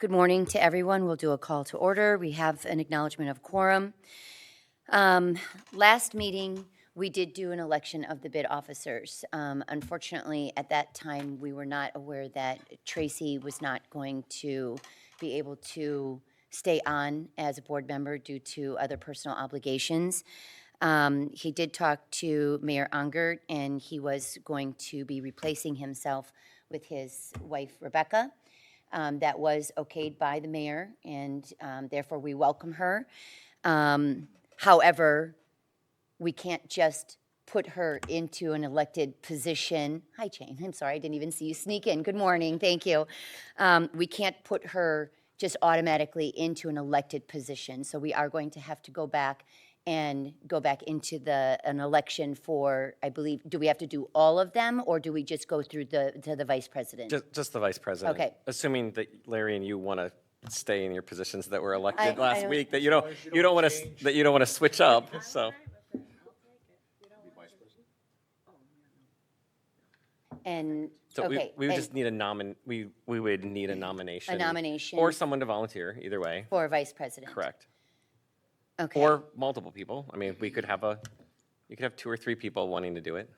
Good morning to everyone. We'll do a call to order. We have an acknowledgement of quorum. Last meeting, we did do an election of the bid officers. Unfortunately, at that time, we were not aware that Tracy was not going to be able to stay on as a board member due to other personal obligations. He did talk to Mayor Ongert, and he was going to be replacing himself with his wife, Rebecca. That was okayed by the mayor, and therefore we welcome her. However, we can't just put her into an elected position. Hi, Jane. I'm sorry, I didn't even see you sneak in. Good morning. Thank you. We can't put her just automatically into an elected position. So we are going to have to go back into an election for, I believe, do we have to do all of them, or do we just go through to the vice president? Just the vice president. Okay. Assuming that Larry and you want to stay in your positions that were elected last week, that you don't want to switch up. So. And So okay, we would just need we would need a nomination. A nomination. Or someone to volunteer, either way. for vice president. Correct. Okay. Or multiple people. I mean, you could have 2 or 3 people wanting to do it.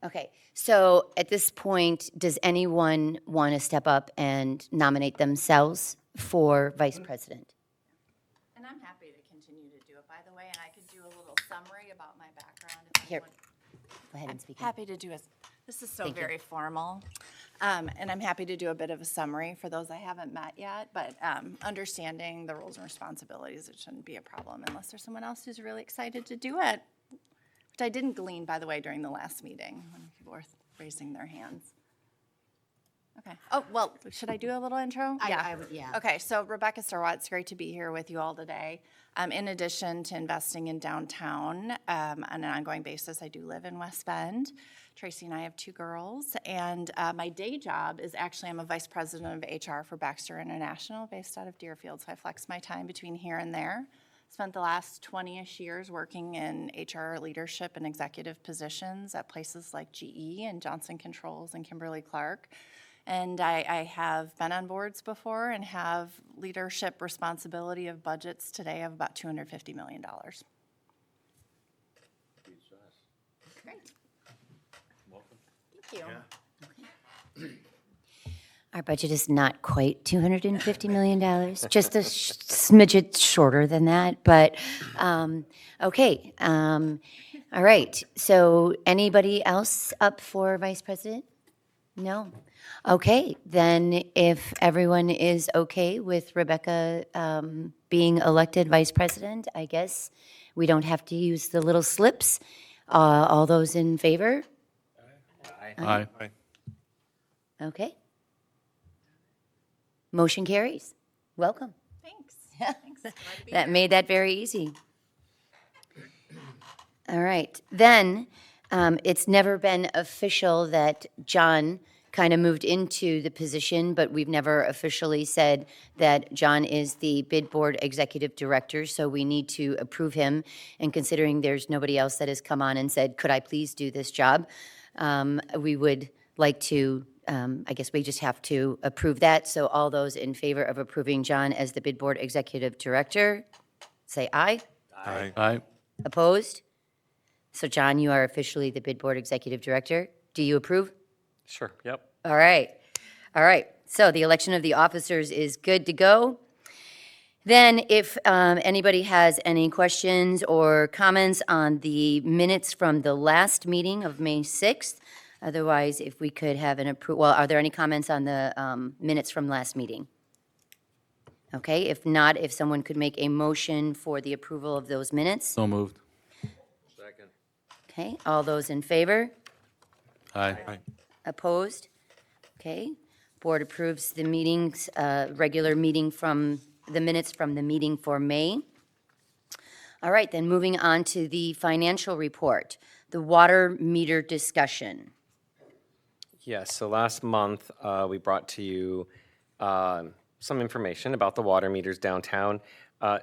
Okay, so at this point, does anyone want to step up and nominate themselves for vice president? And I'm happy to continue to do it, by the way, and I could do a little summary about my background. If Here, anyone- go ahead and speak. Happy to do it. This is so Thank you. very formal. And I'm happy to do a bit of a summary for those I haven't met yet, but understanding the roles and responsibilities, it shouldn't be a problem unless there's someone else who's really excited to do it, which I didn't glean, by the way, during the last meeting when people were raising their hands. Okay. Oh, well, should I do a little intro? I would, yeah. Okay, so Rebecca Sarwat, it's great to be here with you all today. In addition to investing in downtown on an ongoing basis, I do live in West Bend. Tracy and I have 2 girls, and my day job is actually I'm a vice president of HR for Baxter International based out of Deerfield, so I flex my time between here and there. Spent the last 20-ish years working in HR leadership and executive positions at places like GE and Johnson Controls and Kimberly-Clark. And I have been on boards before and have leadership responsibility of budgets today of about $250 million. Great. Welcome. Thank you. Our budget is not quite $250 million, just a smidget shorter than that, but, okay. All right, so anybody else up for vice president? No? Okay, then if everyone is okay with Rebecca being elected vice president, I guess we don't have to use the little slips. All those in favor? Aye. Okay. Motion carries. Welcome. Thanks. Thanks. Glad to be That here. made that very easy. All right, then, it's never been official that John kind of moved into the position, but we've never officially said that John is the bid board executive director, so we need to approve him. And considering there's nobody else that has come on and said, could I please do this job? We would like to, I guess we just have to approve that. So all those in favor of approving John as the bid board executive director, say aye. Aye. Opposed? So John, you are officially the bid board executive director. Do you approve? Sure. Yep. All right. All right. So the election of the officers is good to go. Then if anybody has any questions or comments on the minutes from the last meeting of May 6th, otherwise, if we could have an approval, well, are there any comments on the minutes from last meeting? Okay, if not, if someone could make a motion for the approval of those minutes. So moved. Second. Okay, all those in favor? Aye. Opposed? Okay. Board approves the meetings, regular meeting from, the minutes from the meeting for May. All right, then moving on to the financial report, the water meter discussion. Yes, so last month, we brought to you some information about the water meters downtown.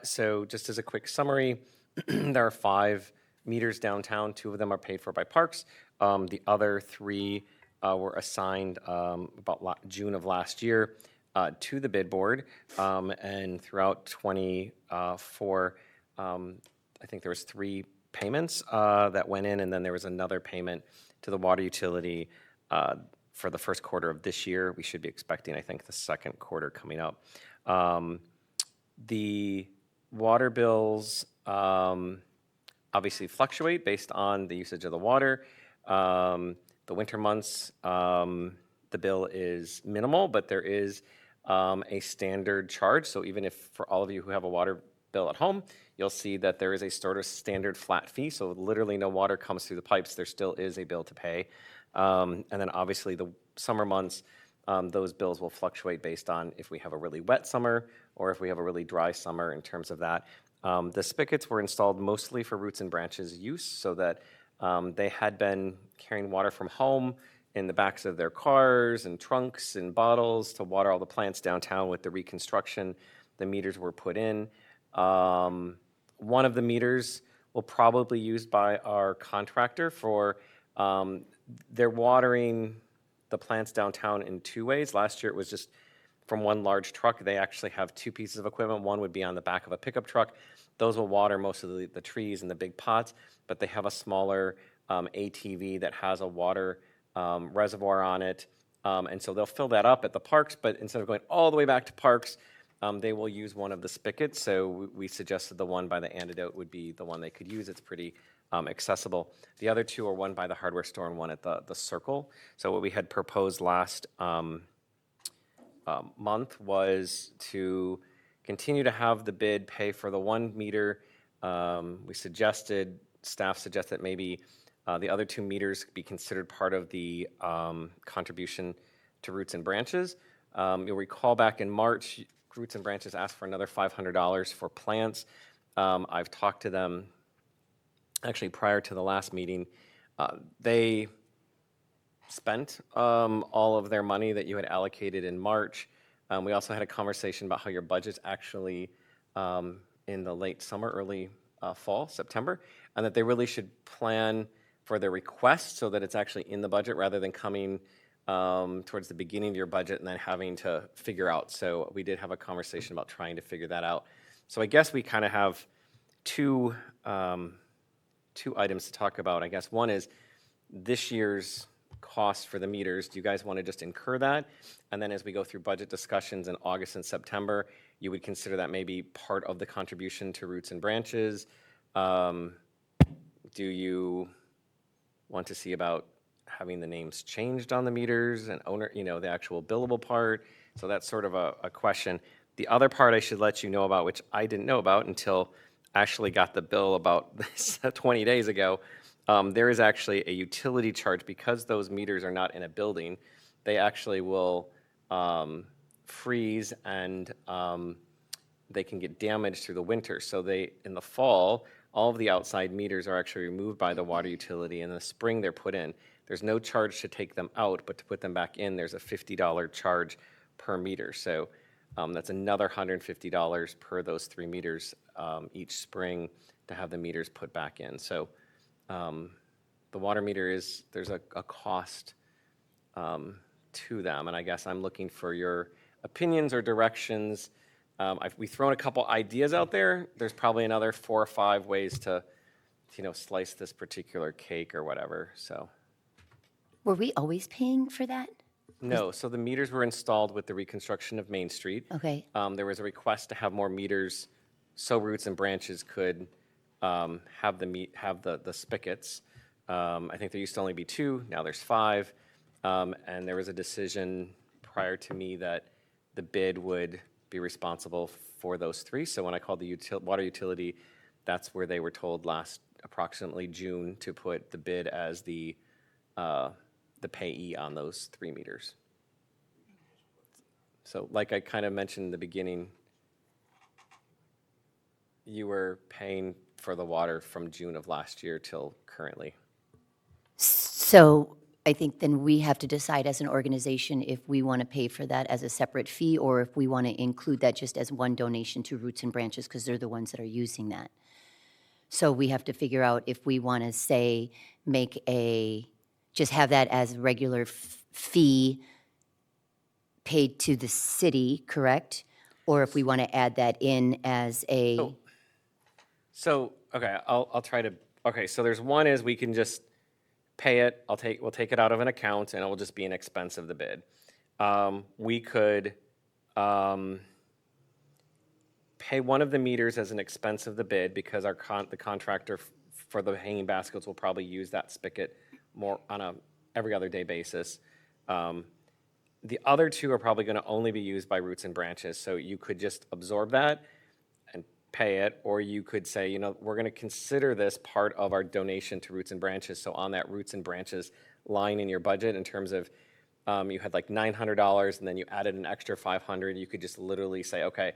So just as a quick summary, there are 5 meters downtown. 2 of them are paid for by parks. The other 3 were assigned about June of last year. to the bid board, and throughout 24, I think there was 3 payments that went in, and then there was another payment to the water utility for the first quarter of this year. We should be expecting, I think, the second quarter coming up. The water bills obviously fluctuate based on the usage of the water. The winter months, the bill is minimal, but there is a standard charge. So even if, for all of you who have a water bill at home, you'll see that there is a sort of standard flat fee. So literally no water comes through the pipes. There still is a bill to pay. And then obviously the summer months, those bills will fluctuate based on if we have a really wet summer or if we have a really dry summer in terms of that. The spigots were installed mostly for roots and branches use so that they had been carrying water from home in the backs of their cars and trunks and bottles to water all the plants downtown. With the reconstruction, the meters were put in. One of the meters will probably be used by our contractor for, they're watering the plants downtown in 2 ways. Last year it was just from one large truck. They actually have 2 pieces of equipment. One would be on the back of a pickup truck. Those will water most of the trees and the big pots, but they have a smaller ATV that has a water reservoir on it. And so they'll fill that up at the parks, but instead of going all the way back to parks, they will use one of the spigots. So we suggested the one by the Antidote would be the one they could use. It's pretty accessible. The other 2 are one by the hardware store and one at the Circle. So what we had proposed last month was to continue to have the bid pay for the 1 meter. Staff suggested maybe the other 2 meters be considered part of the contribution to Roots and Branches. You'll recall back in March, Roots and Branches asked for another $500 for plants. I've talked to them actually prior to the last meeting. They spent all of their money that you had allocated in March. We also had a conversation about how your budget's actually in the late summer, early fall, September, and that they really should plan for their request so that it's actually in the budget rather than coming towards the beginning of your budget and then having to figure out. So we did have a conversation about trying to figure that out. So I guess we kind of have two items to talk about. I guess one is this year's cost for the meters. Do you guys want to just incur that? And then as we go through budget discussions in August and September, you would consider that maybe part of the contribution to Roots and Branches. Do you want to see about having the names changed on the meters and owner, the actual billable part? So that's sort of a question. The other part I should let you know about, which I didn't know about until Ashley got the bill about this 20 days ago. There is actually a utility charge because those meters are not in a building. They actually will freeze and they can get damaged through the winter. So in the fall, all of the outside meters are actually removed by the water utility. In the spring, they're put in. There's no charge to take them out, but to put them back in, there's a $50 charge per meter. So that's another $150 per those 3 meters each spring to have the meters put back in. So the water meter there's a cost to them, and I guess I'm looking for your opinions or directions. We've thrown a couple ideas out there. There's probably another 4 or 5 ways to, slice this particular cake or whatever. So. Were we always paying for that? No, so the meters were installed with the reconstruction of Main Street. Okay. There was a request to have more meters so Roots and Branches could have the spigots. I think there used to only be 2, now there's 5. And there was a decision prior to me that the bid would be responsible for those 3. So when I called the water utility, that's where they were told last approximately June to put the bid as the payee on those 3 meters. So like I kind of mentioned in the beginning, you were paying for the water from June of last year till currently. So I think then we have to decide as an organization if we want to pay for that as a separate fee or if we want to include that just as one donation to Roots and Branches because they're the ones that are using that. So we have to figure out if we want to say just have that as a regular fee paid to the city, correct? Or if we want to add that in as a, So, okay, I'll try to, okay, so there's one is we can just pay it, we'll take it out of an account and it will just be an expense of the bid. We could, pay one of the meters as an expense of the bid because the contractor for the hanging baskets will probably use that spigot more on a every other day basis. The other two are probably gonna only be used by roots and branches, so you could just absorb that and pay it, or you could say, you know, we're gonna consider this part of our donation to Roots and Branches, so on that Roots and Branches line in your budget in terms of, you had like $900 and then you added an extra 500, you could just literally say, okay,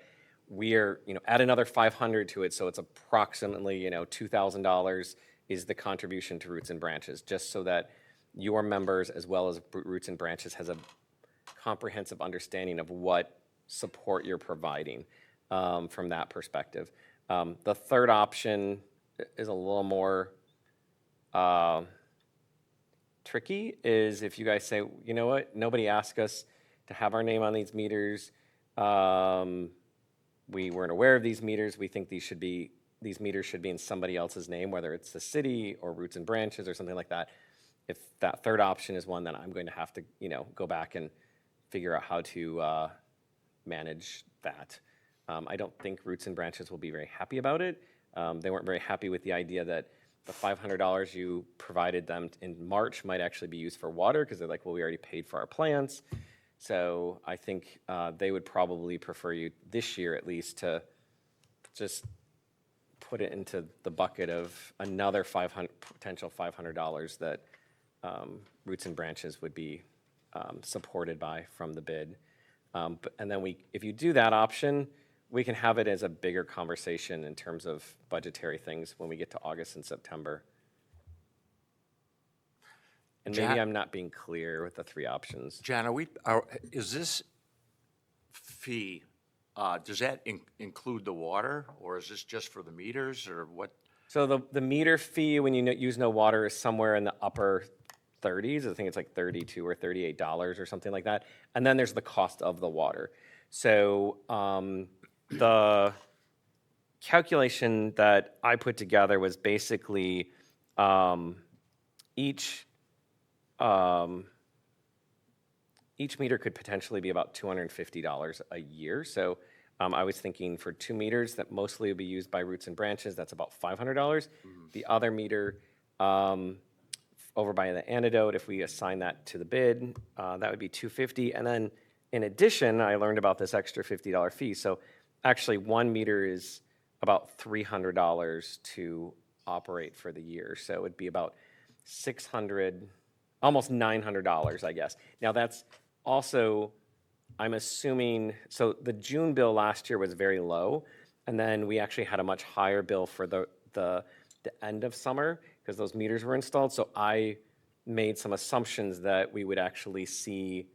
we're, you know, add another 500 to it, so it's approximately, you know, $2,000 is the contribution to Roots and Branches, just so that your members, as well as Roots and Branches, has a comprehensive understanding of what support you're providing from that perspective. The third option is a little more tricky, is if you guys say, you know what, nobody asked us to have our name on these meters. We weren't aware of these meters. We think these meters should be in somebody else's name, whether it's the city or Roots and Branches or something like that. If that third option is one, then I'm going to have to, you know, go back and figure out how to manage that. I don't think Roots and Branches will be very happy about it. They weren't very happy with the idea that the $500 you provided them in March might actually be used for water, because they're like, well, we already paid for our plants. So I think they would probably prefer you this year at least to just put it into the bucket of another potential $500 that Roots and Branches would be supported by from the bid. And then if you do that option, we can have it as a bigger conversation in terms of budgetary things when we get to August and September. And maybe I'm not being clear with the three options. John, is this fee, does that include the water, or is this just for the meters, or what? So the meter fee when you use no water is somewhere in the upper 30s. I think it's like $32 or $38 or something like that. And then there's the cost of the water. So the calculation that I put together was basically each meter could potentially be about $250 a year. So I was thinking for 2 meters that mostly would be used by Roots and Branches, that's about $500. The other meter over by the Antidote, if we assign that to the bid, that would be $250. And then in addition, I learned about this extra $50 fee. So actually 1 meter is about $300 to operate for the year. So it'd be about $600, almost $900, I guess. Now that's also, I'm assuming, so the June bill last year was very low, and then we actually had a much higher bill for the end of summer because those meters were installed. So I made some assumptions that we would actually see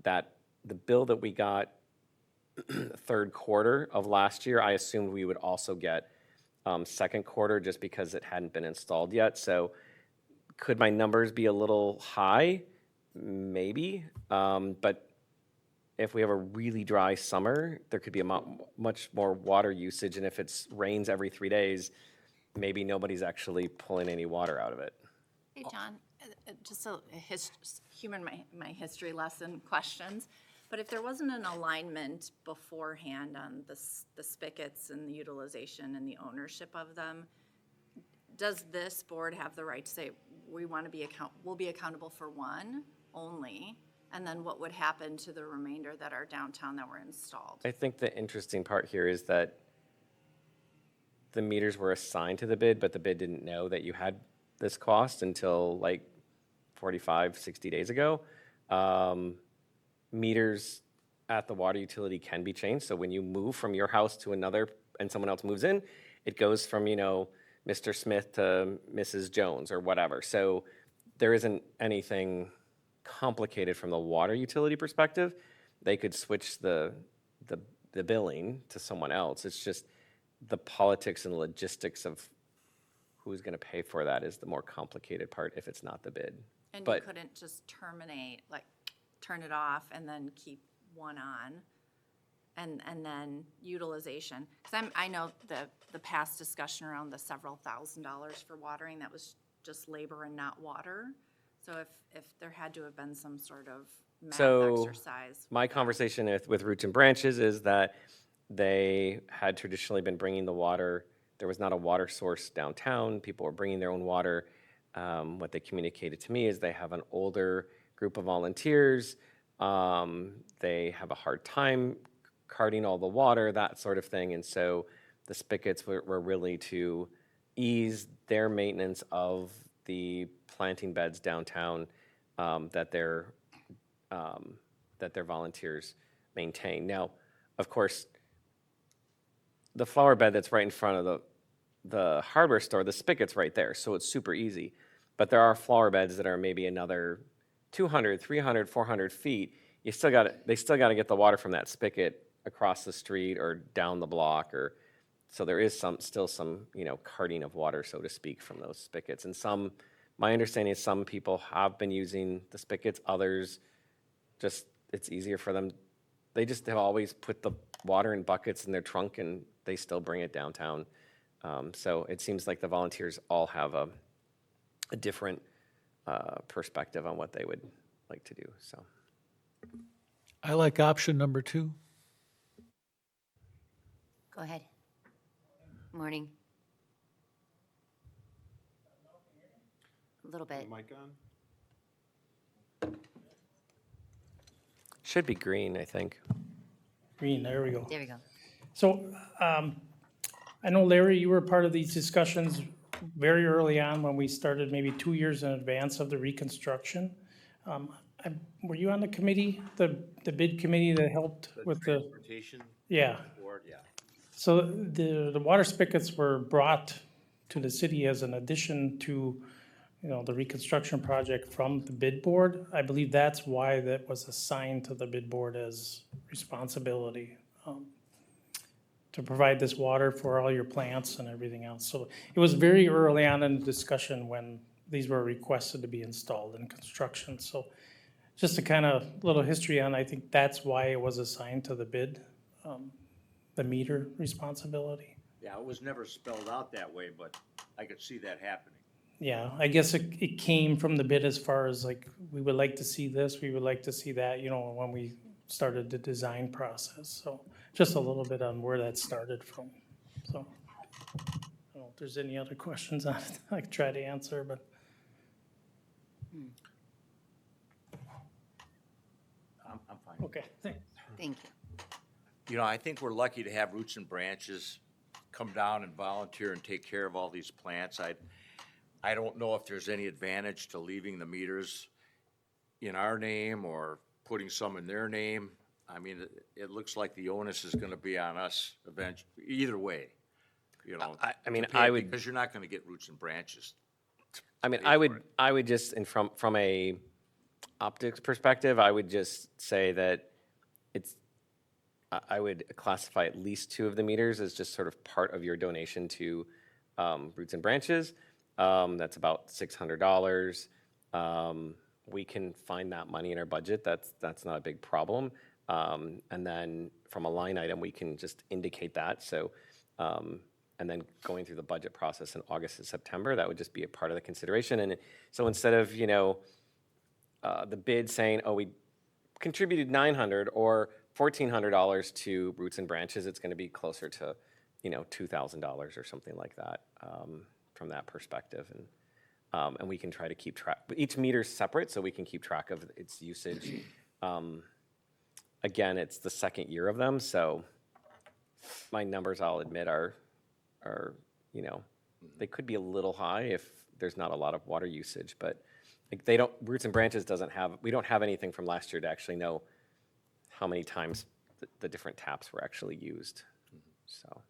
that the bill that we got third quarter of last year, I assumed we would also get second quarter just because it hadn't been installed yet. So could my numbers be a little high? Maybe, but if we have a really dry summer, there could be much more water usage, and if it rains every 3 days, maybe nobody's actually pulling any water out of it. Hey, John, just a my history lesson questions, but if there wasn't an alignment beforehand on the spigots and the utilization and the ownership of them, does this board have the right to say, we'll be accountable for one only, and then what would happen to the remainder that are downtown that were installed? I think the interesting part here is that the meters were assigned to the bid, but the bid didn't know that you had this cost until like 45, 60 days ago. Meters at the water utility can be changed. So when you move from your house to another and someone else moves in, it goes from, you know, Mr. Smith to Mrs. Jones or whatever. So there isn't anything complicated from the water utility perspective. They could switch the billing to someone else. It's just the politics and logistics of who's going to pay for that is the more complicated part if it's not the bid. And But you couldn't just terminate, like turn it off and then keep one on, and then utilization. Because I know the past discussion around the several $1,000s for watering, that was just labor and not water. So if there had to have been some sort of math So, exercise. my conversation with Roots and Branches is that they had traditionally been bringing the water. There was not a water source downtown. People were bringing their own water. What they communicated to me is they have an older group of volunteers. They have a hard time carting all the water, that sort of thing. And so the spigots were really to ease their maintenance of the planting beds downtown that their volunteers maintain. Now, of course, the flower bed that's right in front of the hardware store, the spigot's right there, so it's super easy. But there are flower beds that are maybe another 200, 300, 400 feet. They still got to get the water from that spigot across the street or down the block, or so there is still some carting of water, so to speak, from those spigots. And my understanding is some people have been using the spigots, others just it's easier for them. They just have always put the water in buckets in their trunk and they still bring it downtown. So it seems like the volunteers all have a different perspective on what they would like to do. So I like option number 2. Go ahead. Morning. A little bit. Mic on? should be green, I think. Green, there we go. There we go. So, I know, Larry, you were part of these discussions very early on when we started, maybe 2 years in advance of the reconstruction. Were you on the committee, the bid committee that helped with the, Transportation yeah. board, yeah. So the water spigots were brought to the city as an addition to, the reconstruction project from the bid board. I believe that's why that was assigned to the bid board as responsibility, to provide this water for all your plants and everything else. So it was very early on in the discussion when these were requested to be installed in construction. So just a kind of little history on, I think that's why it was assigned to the bid, the meter responsibility. Yeah, it was never spelled out that way, but I could see that happening. Yeah, I guess it came from the bid as far as like, we would like to see this, we would like to see that, when we started the design process. So just a little bit on where that started from. So I don't know if there's any other questions on it I could try to answer, but. I'm fine. Okay, thanks. Thank you. I think we're lucky to have Roots and Branches come down and volunteer and take care of all these plants. I don't know if there's any advantage to leaving the meters in our name or putting some in their name. I mean, it looks like the onus is gonna be on us eventually, either way, I mean, to pay I it, would, because you're not gonna get Roots and Branches. I mean, pay I for would, it. I would just, and from a optics perspective, I would just say that I would classify at least 2 of the meters as just sort of part of your donation to Roots and Branches. That's about $600. We can find that money in our budget. That's not a big problem. And then from a line item, we can just indicate that. So, and then going through the budget process in August and September, that would just be a part of the consideration. And so instead of, the bid saying, oh, we contributed $900 or $1,400 to Roots and Branches, it's going to be closer to, $2,000 or something like that from that perspective. And we can try to keep track. Each meter's separate, so we can keep track of its usage. Again, it's the second year of them, so my numbers, I'll admit, are they could be a little high if there's not a lot of water usage, but like Roots and Branches we don't have anything from last year to actually know how many times the different taps were actually used. So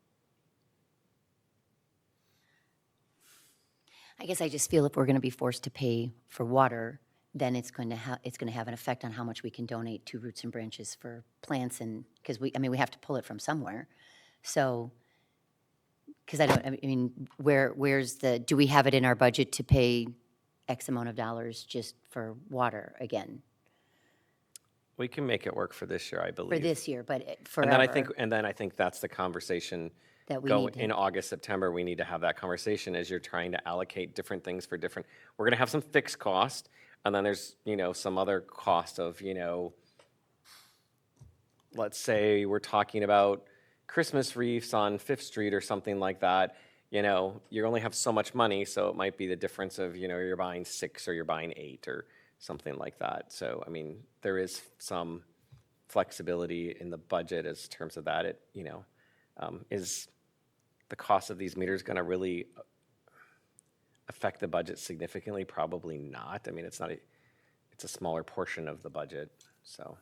I guess I just feel if we're going to be forced to pay for water, then it's going to have an effect on how much we can donate to Roots and Branches for plants, and because we have to pull it from somewhere. So, because do we have it in our budget to pay X amount of dollars just for water again? We can make it work for this year, I believe. for this year, but And forever. then I think that's the conversation. That we go need to- in August, September, we need to have that conversation as you're trying to allocate different things for different, we're gonna have some fixed cost, and then there's, some other cost of, let's say we're talking about Christmas wreaths on Fifth Street or something like that. You only have so much money, so it might be the difference of, you're buying 6 or you're buying 8 or something like that. So, I mean, there is some flexibility in the budget as terms of that. It, is the cost of these meters going to really affect the budget significantly? Probably not. I mean, it's a smaller portion of the budget, so.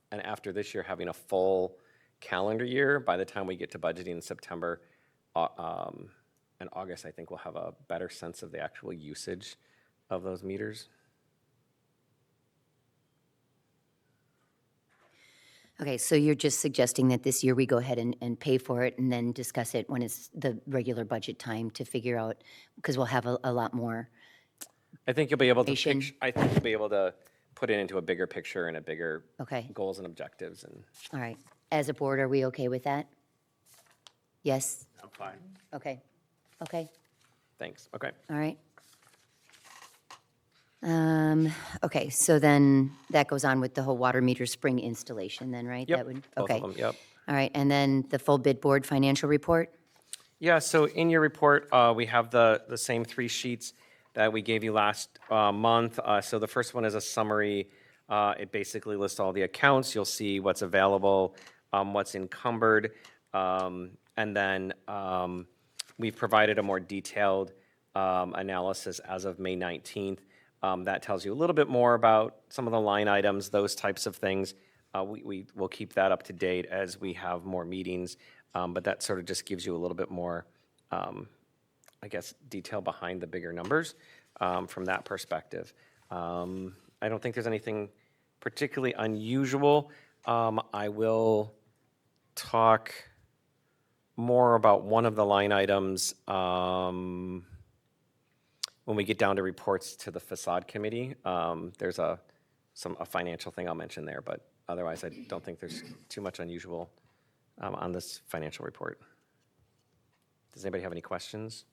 And after this year, having a full calendar year, by the time we get to budgeting in September and August, I think we'll have a better sense of the actual usage of those meters. Okay, so you're just suggesting that this year we go ahead and pay for it and then discuss it when it's the regular budget time to figure out, because we'll have a lot more. I think you'll be able to Information. I think you'll be able to put it into a bigger picture and a bigger Okay. goals and objectives. And All right. As a board, are we okay with that? Yes? I'm fine. Okay. Okay. thanks. Okay. All right. Okay, so then that goes on with the whole water meter spring installation then, right? Yep, That would both okay. of them, yep. All right, and then the full bid board financial report? Yeah, so in your report, we have the same 3 sheets that we gave you last month. So the first one is a summary. It basically lists all the accounts. You'll see what's available, what's encumbered. And then we've provided a more detailed analysis as of May 19th. That tells you a little bit more about some of the line items, those types of things. We will keep that up to date as we have more meetings, but that sort of just gives you a little bit more, I guess, detail behind the bigger numbers from that perspective. I don't think there's anything particularly unusual. I will talk more about one of the line items when we get down to reports to the Facade Committee. There's a financial thing I'll mention there, but otherwise I don't think there's too much unusual on this financial report. Does anybody have any questions?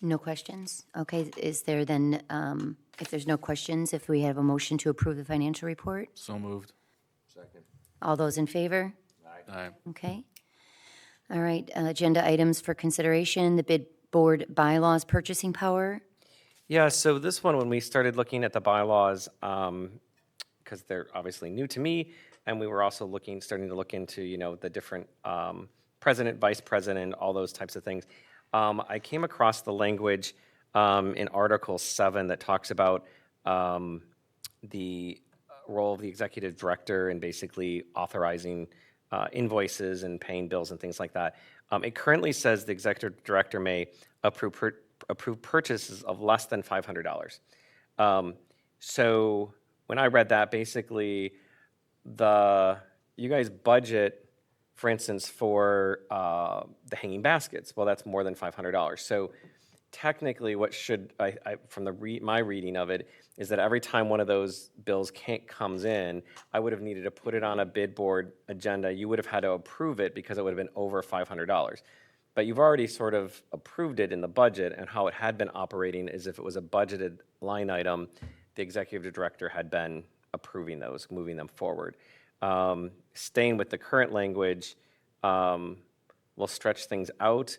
No questions? Okay, is there then, if there's no questions, if we have a motion to approve the financial report? So moved. Second. All those in favor? Aye. Okay. All right, agenda items for consideration, the bid board bylaws purchasing power. Yeah, so this one, when we started looking at the bylaws, because they're obviously new to me, and we were also starting to look into, the different president, vice president, all those types of things. I came across the language in Article 7 that talks about the role of the executive director and basically authorizing invoices and paying bills and things like that. It currently says the executive director may approve purchases of less than $500. So when I read that, basically, you guys budget, for instance, for the hanging baskets. Well, that's more than $500. So technically, what should from my reading of it is that every time one of those bills comes in, I would have needed to put it on a bid board agenda. You would have had to approve it because it would have been over $500. But you've already sort of approved it in the budget, and how it had been operating is if it was a budgeted line item, the executive director had been approving those, moving them forward. Staying with the current language will stretch things out.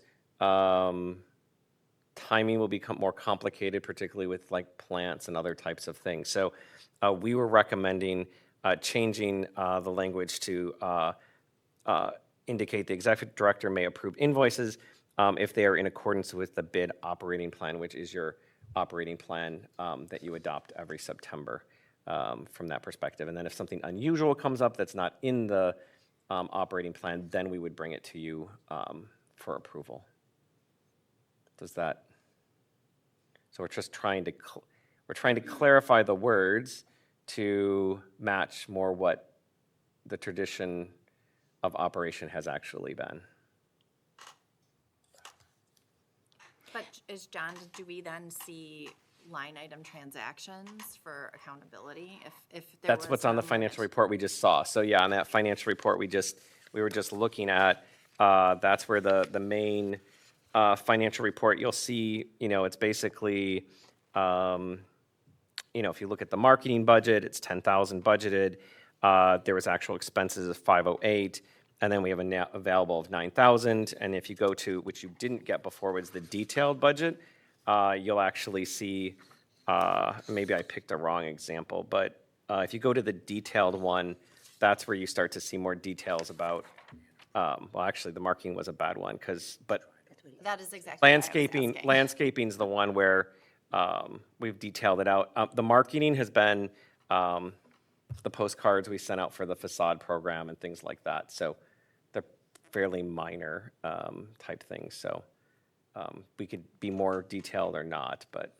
Timing will become more complicated, particularly with like plants and other types of things. So we were recommending changing the language to indicate the executive director may approve invoices if they are in accordance with the bid operating plan, which is your operating plan that you adopt every September from that perspective. And then if something unusual comes up that's not in the operating plan, then we would bring it to you for approval. Does that? So we're just trying to clarify the words to match more what the tradition of operation has actually been. John, do we then see line item transactions for accountability if there That's was what's on the some financial limit? report we just saw. So yeah, on that financial report we were just looking at, that's where the main financial report, you'll see, it's basically, if you look at the marketing budget, it's 10,000 budgeted. There was actual expenses of 508, and then we have a net available of 9,000. And if you go to, which you didn't get before, was the detailed budget, you'll actually see, maybe I picked a wrong example, but if you go to the detailed one, that's where you start to see more details about, well, actually, the marketing was a bad one, but That is exactly what I was asking. landscaping's the one where we've detailed it out. The marketing has been the postcards we sent out for the Facade program and things like that. So they're fairly minor type things. So we could be more detailed or not, but,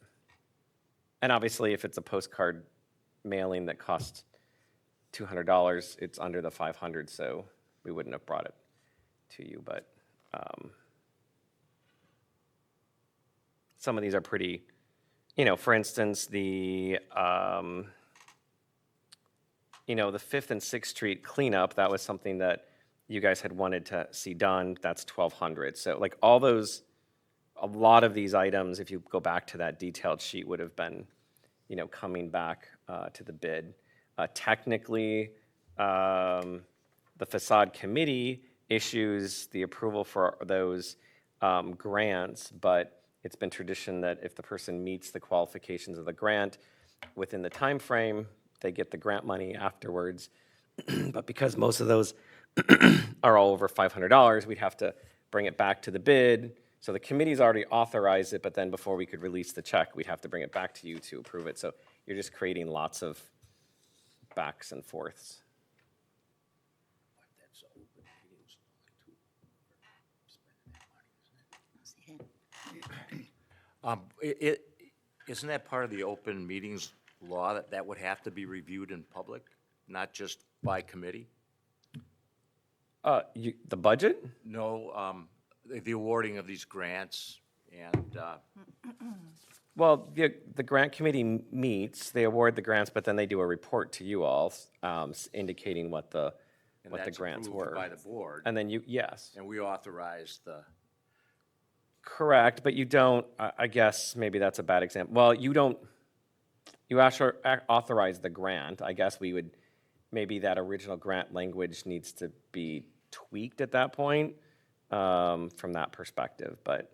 and obviously if it's a postcard mailing that costs $200, it's under the 500, so we wouldn't have brought it to you, but some of these are pretty, for instance, the 5th and 6th Street cleanup, that was something that you guys had wanted to see done. That's 1,200. So like all those, a lot of these items, if you go back to that detailed sheet, would have been, coming back to the bid. Technically, the Facade Committee issues the approval for those grants, but it's been tradition that if the person meets the qualifications of the grant within the time frame, they get the grant money afterwards. But because most of those are all over $500, we'd have to bring it back to the bid. So the committee's already authorized it, but then before we could release the check, we'd have to bring it back to you to approve it. So you're just creating lots of backs and forths. Isn't that part of the open meetings law that would have to be reviewed in public, not just by committee? The budget? No, the awarding of these grants and, Well, the grant committee meets, they award the grants, but then they do a report to you all indicating what the and what the that's grants approved were. by the board, And then yes, and we authorize the, correct, but you don't, I guess maybe that's a bad example. Well, you actually authorize the grant. I guess we would, maybe that original grant language needs to be tweaked at that point from that perspective, but.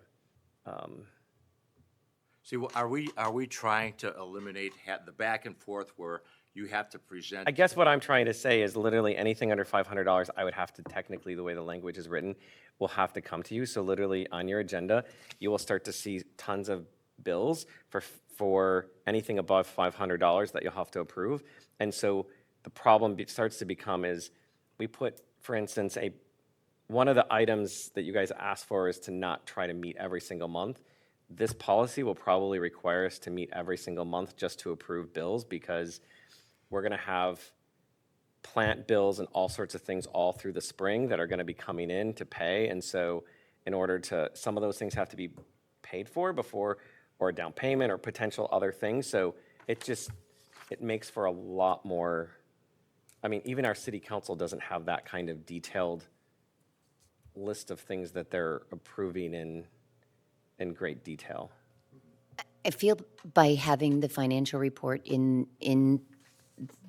see, are we trying to eliminate the back and forth where you have to present? I guess what I'm trying to say is literally anything under $500, I would have to technically, the way the language is written, will have to come to you. So literally on your agenda, you will start to see tons of bills for anything above $500 that you'll have to approve. And so the problem starts to become is we put, for instance, one of the items that you guys asked for is to not try to meet every single month. This policy will probably require us to meet every single month just to approve bills because we're going to have plant bills and all sorts of things all through the spring that are going to be coming in to pay. And so in order to, some of those things have to be paid for before, or a down payment or potential other things. So it makes for a lot more, I mean, even our city council doesn't have that kind of detailed list of things that they're approving in great detail. I feel by having the financial report in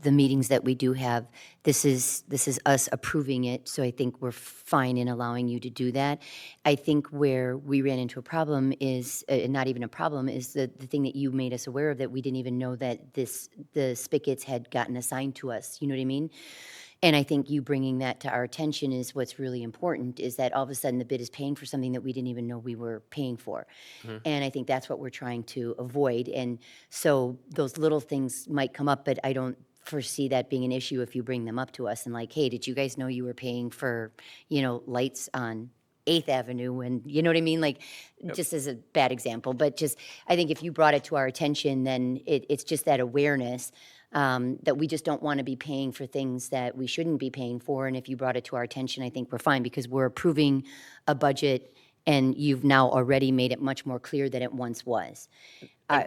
the meetings that we do have, this is us approving it, so I think we're fine in allowing you to do that. I think where we ran into a problem is, not even a problem, is the thing that you made us aware of, that we didn't even know that the spigots had gotten assigned to us, you know what I mean? And I think you bringing that to our attention is what's really important, is that all of a sudden the bid is paying for something that we didn't even know we were paying for. And I think that's what we're trying to avoid. And so those little things might come up, but I don't foresee that being an issue if you bring them up to us and like, hey, did you guys know you were paying for, lights on 8th Avenue? And you know what I mean? Like, just as a bad example, but just, I think if you brought it to our attention, then it's just that awareness that we just don't want to be paying for things that we shouldn't be paying for. And if you brought it to our attention, I think we're fine, because we're approving a budget and you've now already made it much more clear than it once was.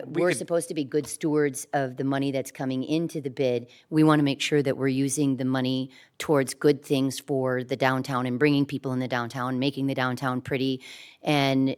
We're supposed to be good stewards of the money that's coming into the bid. We want to make sure that we're using the money towards good things for the downtown and bringing people in the downtown, making the downtown pretty. And,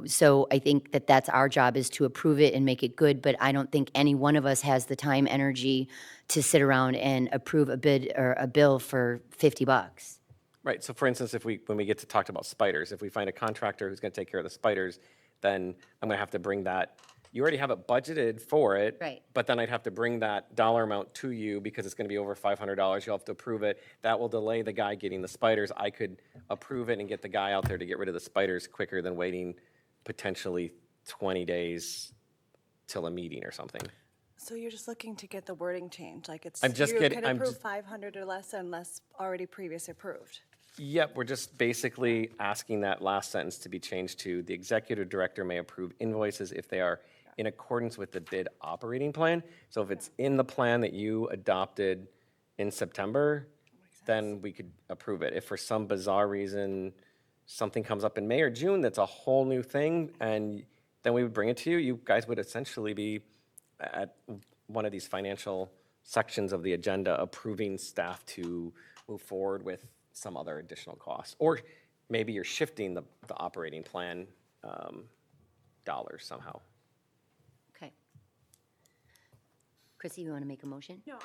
so I think that that's our job, is to approve it and make it good. But I don't think any one of us has the time, energy to sit around and approve a bid or a bill for $50. Right, so for instance, when we get to talk about spiders, if we find a contractor who's gonna take care of the spiders, then I'm gonna have to bring that, you already have it budgeted for it. Right. But then I'd have to bring that dollar amount to you because it's gonna be over $500, you'll have to approve it. That will delay the guy getting the spiders. I could approve it and get the guy out there to get rid of the spiders quicker than waiting potentially 20 days till a meeting or something. So you're just looking to get the wording changed, like it's, I'm just you getting- can I'm approve just- 500 or less unless already previous approved. Yep, we're just basically asking that last sentence to be changed to, the executive director may approve invoices if they are in accordance with the bid operating plan. So if it's in the plan that you adopted in September, then we could approve it. If for some bizarre reason, something comes up in May or June, that's a whole new thing, and then we would bring it to you, you guys would essentially be at one of these financial sections of the agenda approving staff to move forward with some other additional costs. Or maybe you're shifting the operating plan dollars somehow. Okay. Chrissy, you want to make a motion? No,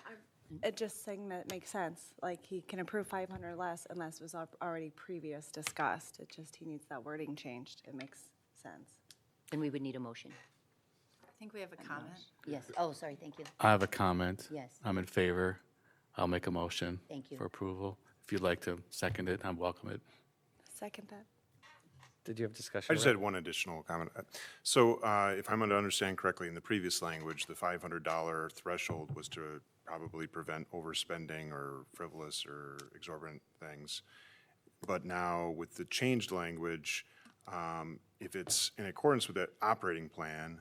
I'm just saying that makes sense. Like, he can approve 500 or less unless it was already previous discussed. It just, he needs that wording changed. It makes sense. Then we would need a motion. I think we have a comment. Yes. Oh, sorry, thank you. I have a comment. Yes. I'm in favor. I'll make a motion. Thank you. For approval. If you'd like to second it, I welcome it. Second that. Did you have discussion? I just Rick? had one additional comment. So if I'm going to understand correctly, in the previous language, the $500 threshold was to probably prevent overspending or frivolous or exorbitant things. But now with the changed language, if it's in accordance with the operating plan,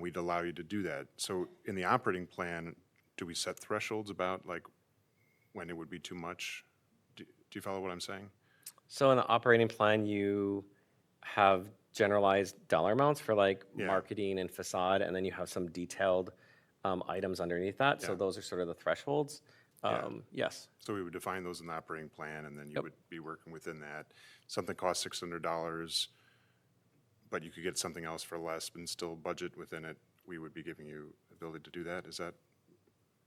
we'd allow you to do that. So in the operating plan, do we set thresholds about like when it would be too much? Do you follow what I'm saying? So in the operating plan, you have generalized dollar amounts for like Yeah. marketing and facade, and then you have some detailed items underneath that. So Yeah. those are sort of the thresholds. Yes. So we would define those in the operating plan, and then you would be working within that. Something costs $600, but you could get something else for less and still budget within it. We would be giving you the ability to do that. Is that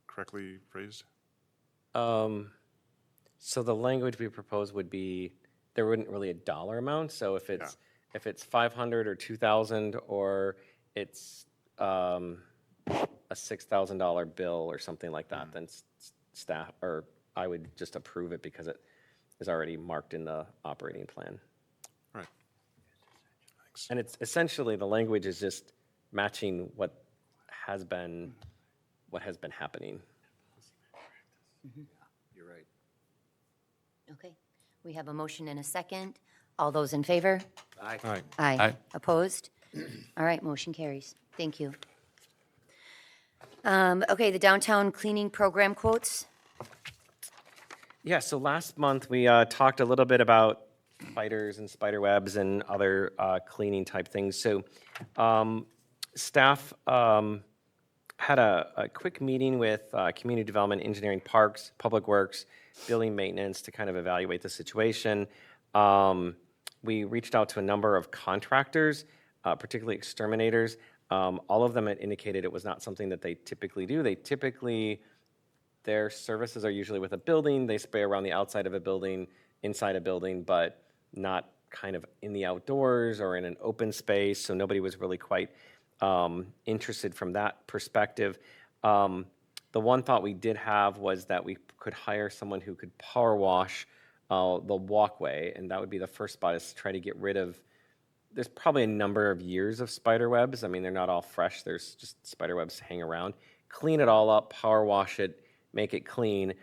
correctly phrased? So the language we propose would be, there wouldn't really a dollar amount. So if it's 500 or 2,000, or it's a $6,000 bill or something like that, then staff, or I would just approve it because it is already marked in the operating plan. Right. Thanks. And it's essentially, the language is just matching what has been happening. You're right. Okay. We have a motion and a second. All those in favor? Aye. All right. Aye. Aye. Opposed? All right, motion carries. Thank you. Okay, the downtown cleaning program quotes. Yeah, so last month, we talked a little bit about spiders and spider webs and other cleaning type things. So staff had a quick meeting with Community Development, Engineering, Parks, Public Works, Building Maintenance to kind of evaluate the situation. We reached out to a number of contractors, particularly exterminators. All of them had indicated it was not something that they typically do. Their services are usually with a building. They spray around the outside of a building, inside a building, but not kind of in the outdoors or in an open space. So nobody was really quite interested from that perspective. The one thought we did have was that we could hire someone who could power wash the walkway, and that would be the first spot, is to try to get rid of, there's probably a number of years of spider webs. I mean, they're not all fresh. There's just spider webs hang around. Clean it all up, power wash it, make it clean.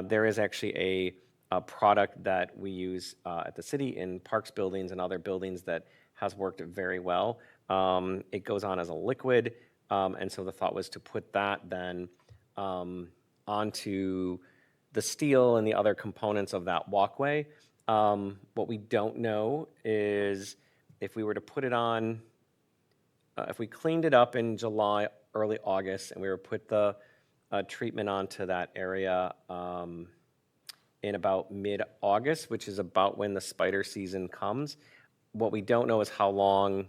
There is actually a product that we use at the city in parks buildings and other buildings that has worked very well. It goes on as a liquid, and so the thought was to put that then onto the steel and the other components of that walkway, What we don't know is if we were to put it on, if we cleaned it up in July, early August, and we were put the treatment onto that area in about mid-August, which is about when the spider season comes. What we don't know is how long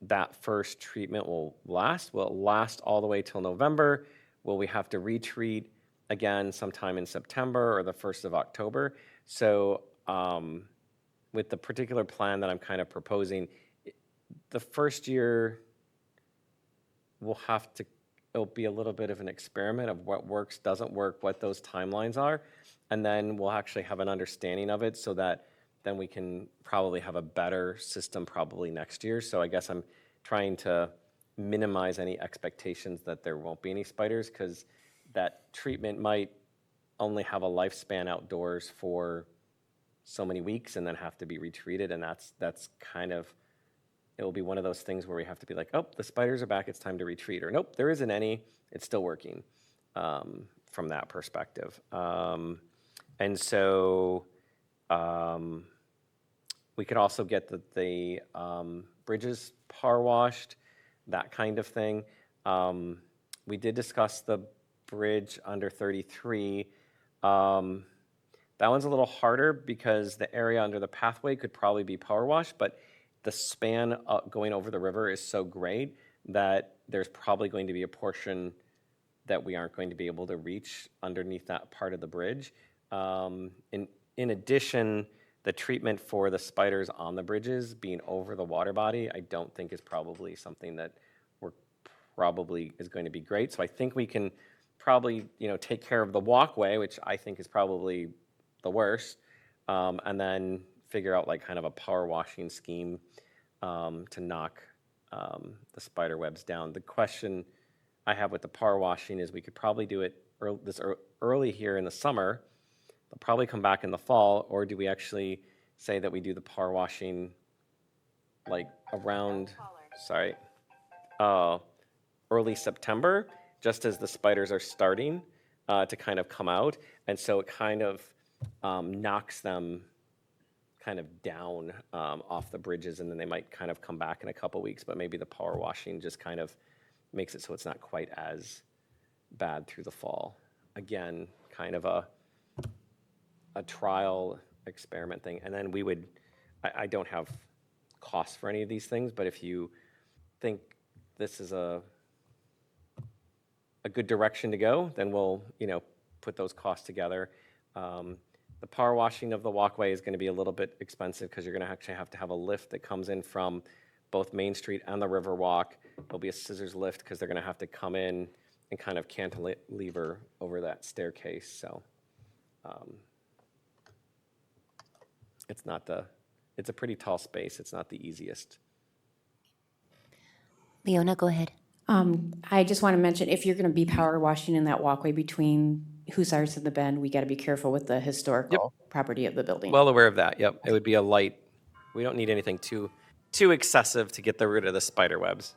that first treatment will last. Will it last all the way till November? Will we have to retreat again sometime in September or the 1st of October? So with the particular plan that I'm kind of proposing, the first year we'll have to, it'll be a little bit of an experiment of what works, doesn't work, what those timelines are. And then we'll actually have an understanding of it so that then we can probably have a better system probably next year. So I guess I'm trying to minimize any expectations that there won't be any spiders, because that treatment might only have a lifespan outdoors for so many weeks and then have to be retreated. And that's kind of, it will be one of those things where we have to be like, oh, the spiders are back, it's time to retreat. Or nope, there isn't any, it's still working from that perspective. And so we could also get the bridges power washed, that kind of thing. We did discuss the bridge under 33. That one's a little harder because the area under the pathway could probably be power washed, but the span going over the river is so great that there's probably going to be a portion that we aren't going to be able to reach underneath that part of the bridge. In addition, the treatment for the spiders on the bridges being over the water body, I don't think is probably something that is going to be great. So I think we can probably, take care of the walkway, which I think is probably the worst, and then figure out like kind of a power washing scheme to knock the spider webs down. The question I have with the power washing is we could probably do it early here in the summer. They'll probably come back in the fall, or do we actually say that we do the power washing like around, early September, just as the spiders are starting to kind of come out. And so it kind of knocks them kind of down off the bridges, and then they might kind of come back in a couple weeks, but maybe the power washing just kind of makes it so it's not quite as bad through the fall. Again, kind of a trial experiment thing. And then we would, I don't have costs for any of these things, but if you think this is a good direction to go, then we'll, put those costs together. The power washing of the walkway is going to be a little bit expensive because you're going to actually have to have a lift that comes in from both Main Street and the Riverwalk. There'll be a scissors lift because they're going to have to come in and kind of cantilever over that staircase. So it's a pretty tall space. It's not the easiest. Leona, go ahead. I just want to mention, if you're going to be power washing in that walkway between Hussars and the Bend, we got to be careful with the historical property of the building. Well aware of that, yep. It would be a light, we don't need anything too excessive to get rid of the spider webs.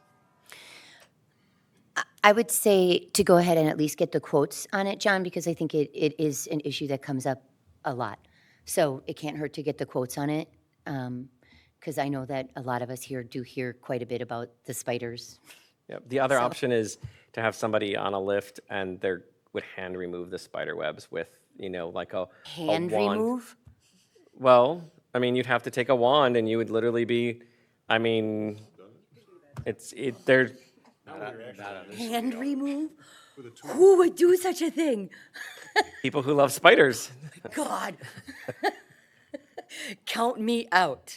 I would say to go ahead and at least get the quotes on it, John, because I think it is an issue that comes up a lot. So it can't hurt to get the quotes on it, because I know that a lot of us here do hear quite a bit about the spiders. Yep. The other option is to have somebody on a lift and they would hand remove the spider webs with, like a Hand wand. remove? Well, you'd have to take a wand and you would literally be, they're Hand remove? Who would do such a thing? people who love spiders. God. Count me out.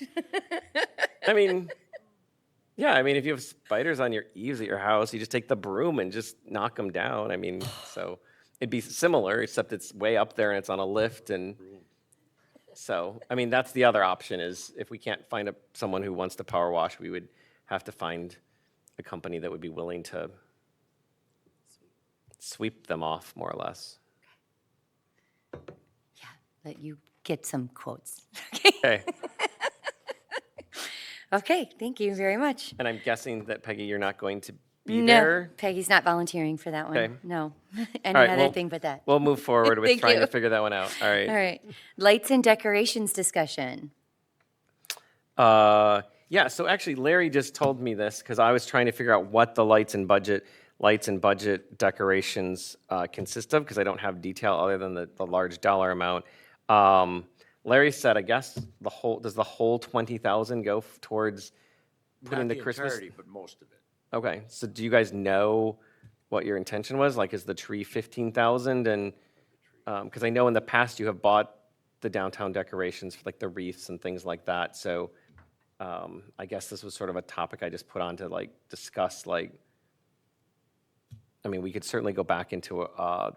Yeah, if you have spiders on your eaves at your house, you just take the broom and just knock them down. So it'd be similar, except it's way up there and it's on a lift. And so, that's the other option is if we can't find someone who wants to power wash, we would have to find a company that would be willing to sweep them off, more or less. Yeah, let you get some quotes. Okay. Okay, thank you very much. And I'm guessing that, Peggy, you're not going to be No, there. Peggy's not volunteering for that one. Okay. No. All Any right, other well, thing but that. We'll move forward with Thank trying to you. figure that one out. All right. All right. Lights and decorations discussion. Yeah, so actually Larry just told me this because I was trying to figure out what the lights and budget decorations consist of because I don't have detail other than the large dollar amount. Larry said, I guess does the whole 20,000 go towards putting Not the Christmas? entirety, but most of it. Okay, so do you guys know what your intention was? Like, is the tree 15,000? And, because I know in the past you have bought the downtown decorations for like the wreaths and things like that. So I guess this was sort of a topic I just put on to like discuss, like, I mean, we could certainly go back into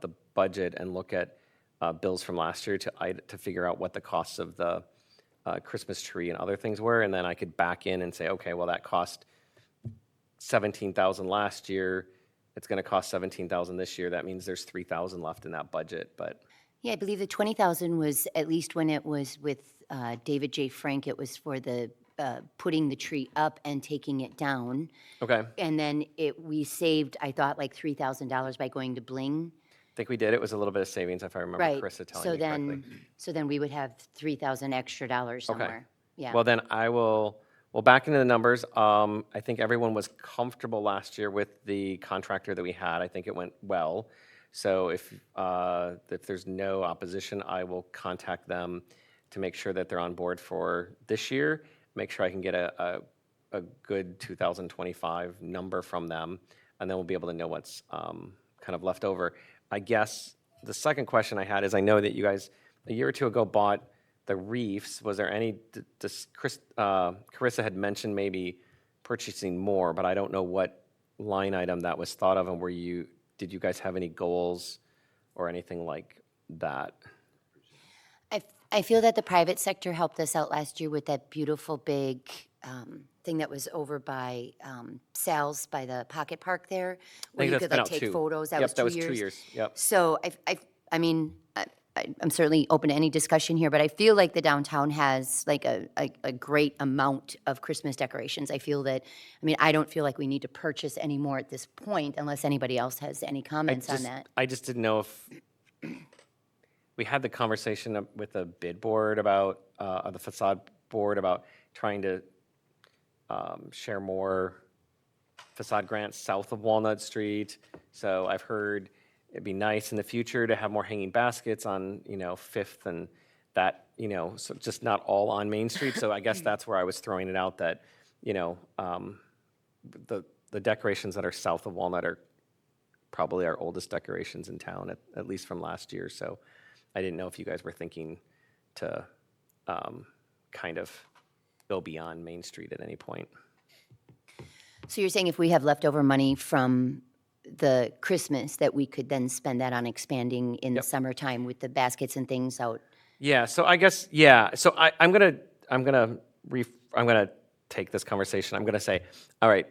the budget and look at bills from last year to figure out what the costs of the Christmas tree and other things were. And then I could back in and say, okay, well, that cost 17,000 last year. It's going to cost 17,000 this year. That means there's 3,000 left in that budget. But Yeah, I believe the 20,000 was, at least when it was with David J. Frank, it was for the putting the tree up and taking it down. okay, And then we saved, I thought, like $3,000 by going to Bling. I think we did. It was a little bit of savings if I remember Right. Carissa telling So me correctly. then we would have 3,000 extra dollars somewhere. Yeah. Well, then we'll back into the numbers. I think everyone was comfortable last year with the contractor that we had. I think it went well. So if there's no opposition, I will contact them to make sure that they're on board for this year. Make sure I can get a good 2025 number from them, and then we'll be able to know what's kind of left over. I guess the second question I had is I know that you guys a year or two ago bought the reefs. Was there any, Carissa had mentioned maybe purchasing more, but I don't know what line item that was thought of, and did you guys have any goals or anything like that? I feel that the private sector helped us out last year with that beautiful big thing that was over by Sal's, by the Pocket Park there, where you that's could been like out take too. photos. That Yep, was 2 years. that was 2 years. Yep. So I mean, I'm certainly open to any discussion here, but I feel like the downtown has like a great amount of Christmas decorations. I feel that, I mean, I don't feel like we need to purchase any more at this point unless anybody else has any comments on that. I just didn't know if we had the conversation with the bid board about, the facade board about trying to share more facade grants south of Walnut Street. So I've heard it'd be nice in the future to have more hanging baskets on, Fifth and that, so just not all on Main Street. So I guess that's where I was throwing it out that, the decorations that are south of Walnut are probably our oldest decorations in town, at least from last year. So I didn't know if you guys were thinking to kind of go beyond Main Street at any point. So you're saying if we have leftover money from the Christmas, that we could then spend that on expanding in the summertime with the baskets and things out? Yeah, so I guess, so I'm gonna take this conversation. I'm gonna say, all right,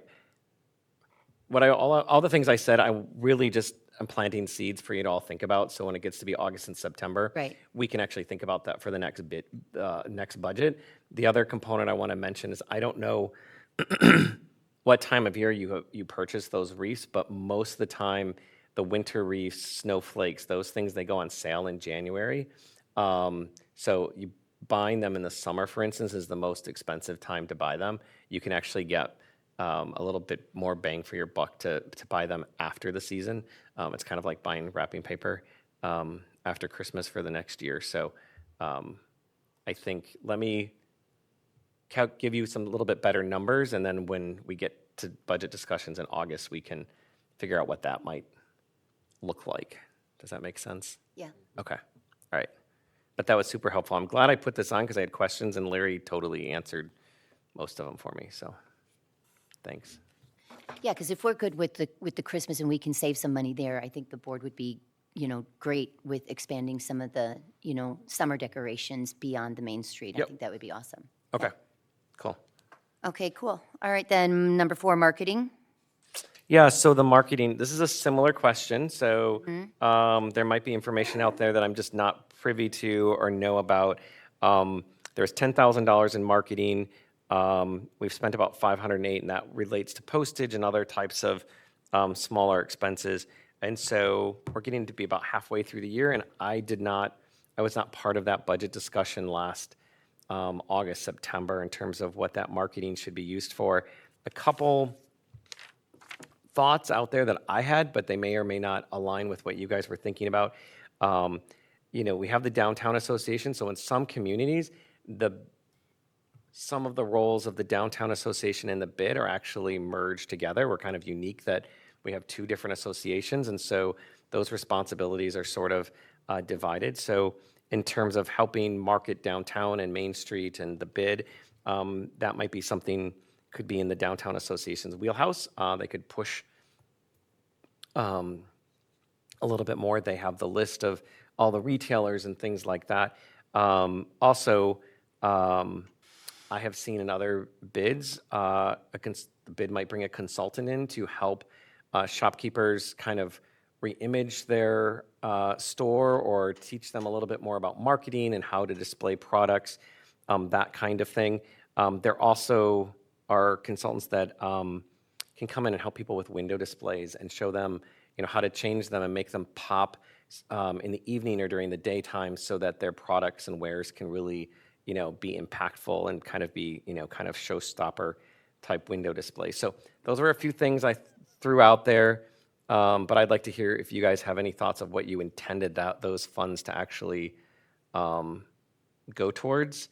all the things I said, I really just am planting seeds for you to all think about. So when it gets to be August and September, Right. we can actually think about that for the next budget. The other component I want to mention is I don't know what time of year you purchase those wreaths, but most of the time, the winter wreaths, snowflakes, those things, they go on sale in January. So you buying them in the summer, for instance, is the most expensive time to buy them. You can actually get a little bit more bang for your buck to buy them after the season. It's kind of like buying wrapping paper after Christmas for the next year. So I think let me give you some little bit better numbers, and then when we get to budget discussions in August, we can figure out what that might look like. Does that make sense? Yeah. Okay, all right. But that was super helpful. I'm glad I put this on because I had questions, and Larry totally answered most of them for me, so thanks. Yeah, because if we're good with the Christmas and we can save some money there, I think the board would be, great with expanding some of the, summer decorations beyond the Main Street. I Yep. think that would be awesome. Okay, cool. Okay, cool. All right, then, number 4, marketing. Yeah, so the marketing, this is a similar question. So there might be information out there that I'm just not privy to or know about. There's $10,000 in marketing. We've spent about $508, and that relates to postage and other types of smaller expenses. And so we're getting to be about halfway through the year, and I was not part of that budget discussion last August, September, in terms of what that marketing should be used for. A couple thoughts out there that I had, but they may or may not align with what you guys were thinking about. We have the Downtown Association, so in some communities, some of the roles of the Downtown Association and the bid are actually merged together. We're kind of unique that we have two different associations, and so those responsibilities are sort of divided. So in terms of helping market downtown and Main Street and the bid, that might be something, could be in the Downtown Association's wheelhouse. They could push a little bit more. They have the list of all the retailers and things like that. Also, I have seen in other bids, the bid might bring a consultant in to help shopkeepers kind of re-image their store or teach them a little bit more about marketing and how to display products, that kind of thing. There also are consultants that can come in and help people with window displays and show them, how to change them and make them pop in the evening or during the daytime so that their products and wares can really, be impactful and kind of be, kind of showstopper type window displays. So those are a few things I threw out there, but I'd like to hear if you guys have any thoughts of what you intended those funds to actually go towards.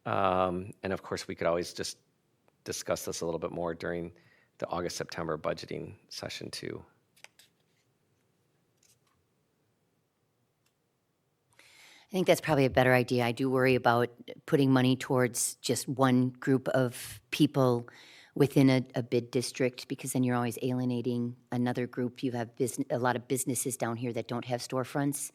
And of course, we could always just discuss this a little bit more during the August, September budgeting session too. I think that's probably a better idea. I do worry about putting money towards just one group of people within a bid district, because then you're always alienating another group. You have a lot of businesses down here that don't have storefronts.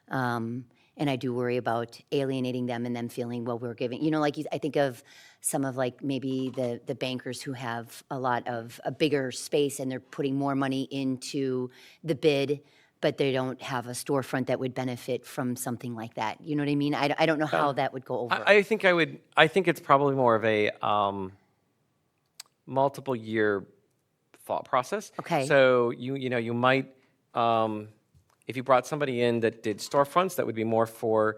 And I do worry about alienating them and them feeling, well, we're giving, I think of some of maybe the bankers who have a bigger space and they're putting more money into the bid, but they don't have a storefront that would benefit from something like that. You know what I mean? I don't know how that would go over. I think it's probably more of a multiple year thought process. Okay. So you might, if you brought somebody in that did storefronts, that would be more for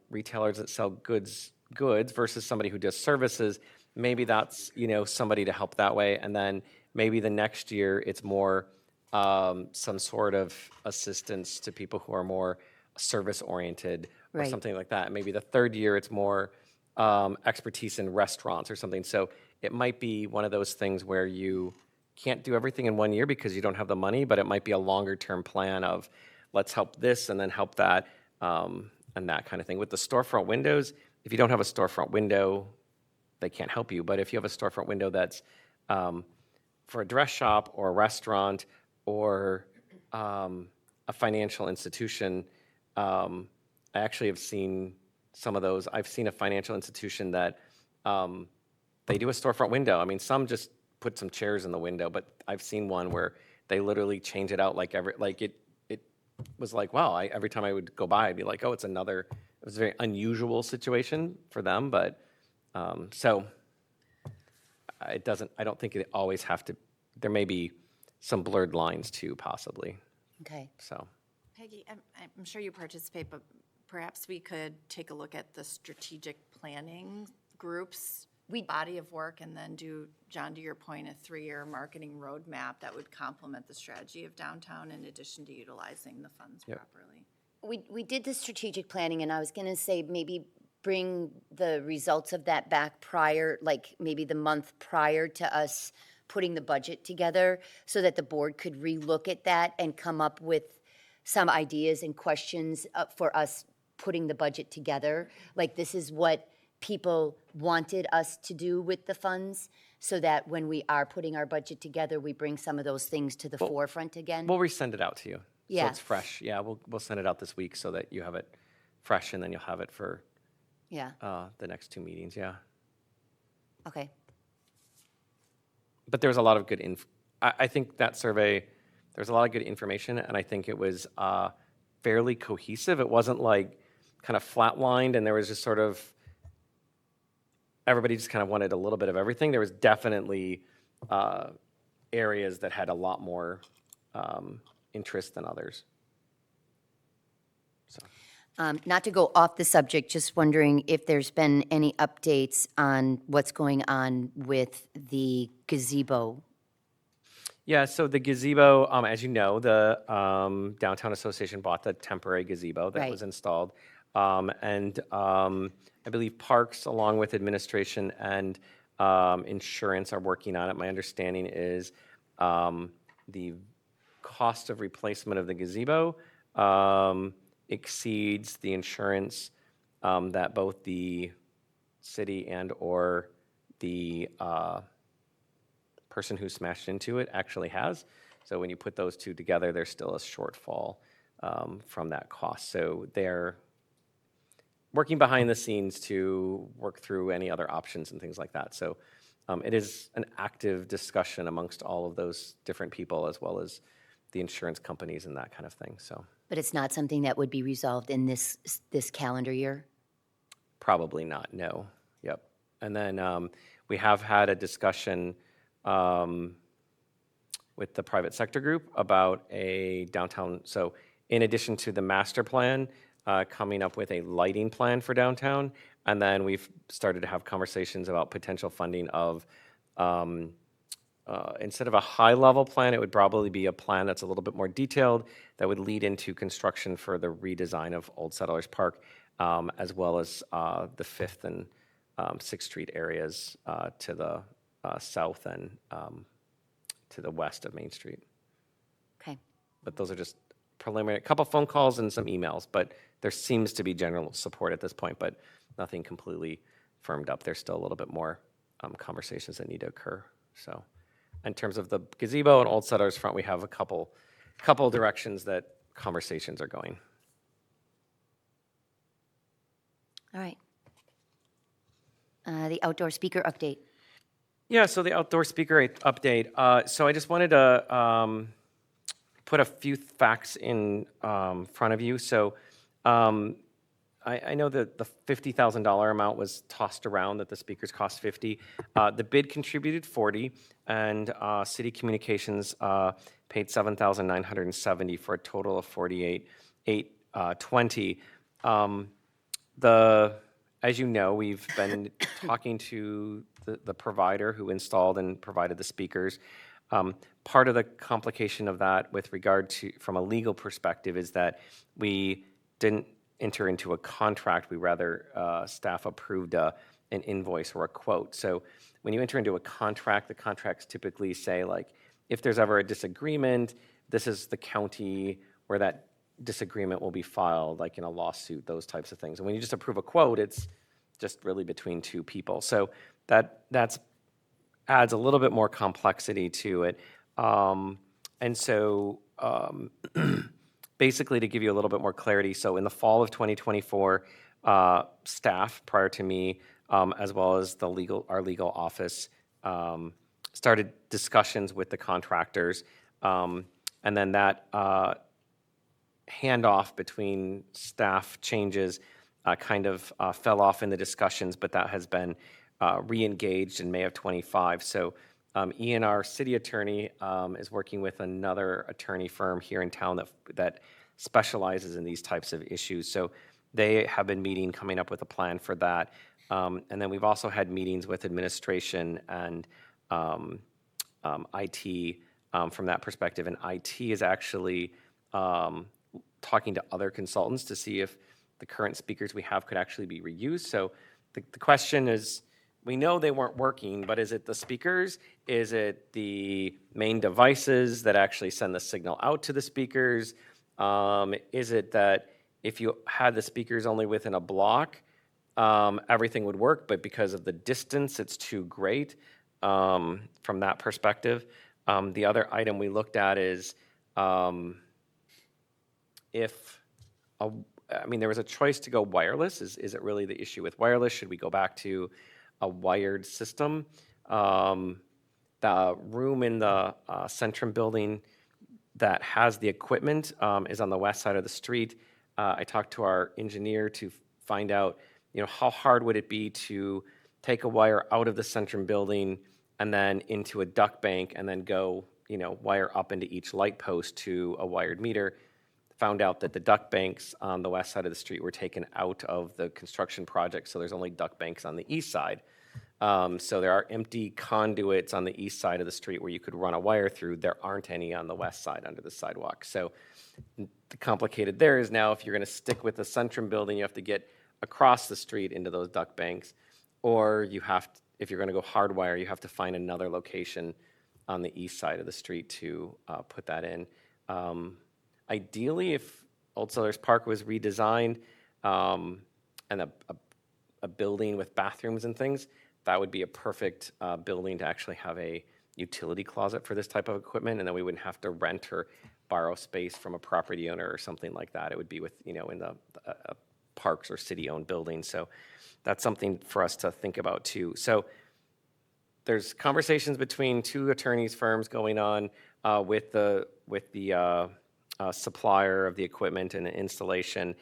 retailers that sell goods versus somebody who does services. Maybe that's, somebody to help that way. And then maybe the next year it's more some sort of assistance to people who are more service oriented or Right. something like that. Maybe the third year it's more expertise in restaurants or something. So it might be one of those things where you can't do everything in 1 year because you don't have the money, but it might be a longer term plan of let's help this and then help that and that kind of thing. With the storefront windows, if you don't have a storefront window, they can't help you. But if you have a storefront window that's for a dress shop or a restaurant or a financial institution, I actually have seen some of those. I've seen a financial institution that they do a storefront window. I mean, some just put some chairs in the window, but I've seen one where they literally change it out it was like, wow, every time I would go by, I'd be like, oh, it was a very unusual situation for them, but so I don't think it always there may be some blurred lines too, possibly, Okay. so. Peggy, I'm sure you participate, but perhaps we could take a look at the strategic planning groups, body of work, and then do, John, to your point, a 3-year marketing roadmap that would complement the strategy of downtown in addition to utilizing the funds properly. We did the strategic planning, and I was going to say maybe bring the results of that back prior, like maybe the month prior to us putting the budget together, so that the board could relook at that and come up with some ideas and questions for us putting the budget together. Like, this is what people wanted us to do with the funds, so that when we are putting our budget together, we bring some of those things to the forefront again. We'll resend it out to you. Yeah. So it's fresh. Yeah, we'll send it out this week so that you have it fresh, and then you'll have it for Yeah, the next 2 meetings, yeah. okay. But there's a lot of good I think that survey, there's a lot of good information, and I think it was fairly cohesive. It wasn't like kind of flatlined, and there was just sort of, everybody just kind of wanted a little bit of everything. There was definitely areas that had a lot more interest than others. Not to go off the subject, just wondering if there's been any updates on what's going on with the gazebo. Yeah, so the gazebo, as you know, the Downtown Association bought the temporary gazebo that Right. was installed. And I believe Parks, along with administration and insurance, are working on it. My understanding is the cost of replacement of the gazebo exceeds the insurance that both the city and or the person who smashed into it actually has. So when you put those two together, there's still a shortfall from that cost. So they're working behind the scenes to work through any other options and things like that. So it is an active discussion amongst all of those different people, as well as the insurance companies and that kind of thing. So But it's not something that would be resolved in this calendar year? probably not, no. Yep. And then we have had a discussion with the private sector group about a downtown. So in addition to the master plan, coming up with a lighting plan for downtown. And then we've started to have conversations about potential funding of, instead of a high-level plan, it would probably be a plan that's a little bit more detailed that would lead into construction for the redesign of Old Settlers Park, as well as the 5th and 6th Street areas to the south and to the west of Main Street. Okay. But those are just preliminary, a couple phone calls and some emails, but there seems to be general support at this point, but nothing completely firmed up. There's still a little bit more conversations that need to occur. So in terms of the gazebo and Old Settlers Front, we have a couple directions that conversations are going. All right. The outdoor speaker update. Yeah, so the outdoor speaker update. So I just wanted to put a few facts in front of you. So I know that the $50,000 amount was tossed around, that the speakers cost 50. The bid contributed 40, and City Communications paid $7,970 for a total of 48,820. As you know, we've been talking to the provider who installed and provided the speakers. Part of the complication of that with regard to, from a legal perspective, is that we didn't enter into a contract. We rather, staff approved an invoice or a quote. So when you enter into a contract, the contracts typically say, like, if there's ever a disagreement, this is the county where that disagreement will be filed, like in a lawsuit, those types of things. And when you just approve a quote, it's just really between two people. So that's adds a little bit more complexity to it. And so basically, to give you a little bit more clarity, so in the fall of 2024, staff prior to me, as well as our legal office, started discussions with the contractors. And then that handoff between staff changes kind of fell off in the discussions, but that has been re-engaged in May of 25. So Ian, our city attorney, is working with another attorney firm here in town that specializes in these types of issues. So they have been meeting, coming up with a plan for that. And then we've also had meetings with administration and IT from that perspective. And IT is actually talking to other consultants to see if the current speakers we have could actually be reused. So the question is, we know they weren't working, but is it the speakers? Is it the main devices that actually send the signal out to the speakers? Is it that if you had the speakers only within a block, everything would work, but because of the distance, it's too great from that perspective? The other item we looked at is there was a choice to go wireless. Is it really the issue with wireless? Should we go back to a wired system? The room in the Centrum building that has the equipment is on the west side of the street. I talked to our engineer to find out, how hard would it be to take a wire out of the Centrum building and then into a duct bank, and then go, wire up into each light post to a wired meter. Found out that the duct banks on the west side of the street were taken out of the construction project, so there's only duct banks on the east side. So there are empty conduits on the east side of the street where you could run a wire through. There aren't any on the west side under the sidewalk. So the complicated there is now if you're going to stick with the Centrum building, you have to get across the street into those duct banks, or you have to, if you're going to go hardwire, you have to find another location on the east side of the street to put that in. Ideally, if Old Sellers Park was redesigned and a building with bathrooms and things, that would be a perfect building to actually have a utility closet for this type of equipment, and then we wouldn't have to rent or borrow space from a property owner or something like that. It would be with, in the parks or city-owned buildings. So that's something for us to think about too. So there's conversations between two attorneys' firms going on with the supplier of the equipment and the installation.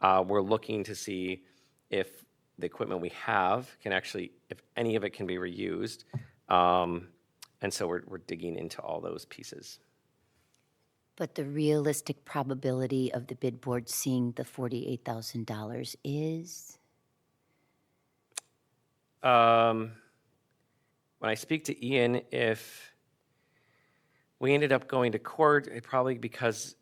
We're looking to see if the equipment we have can actually, if any of it can be reused. And so we're digging into all those pieces. But the realistic probability of the bid board seeing the $48,000 is? When I speak to Ian, if we ended up going to court, it probably because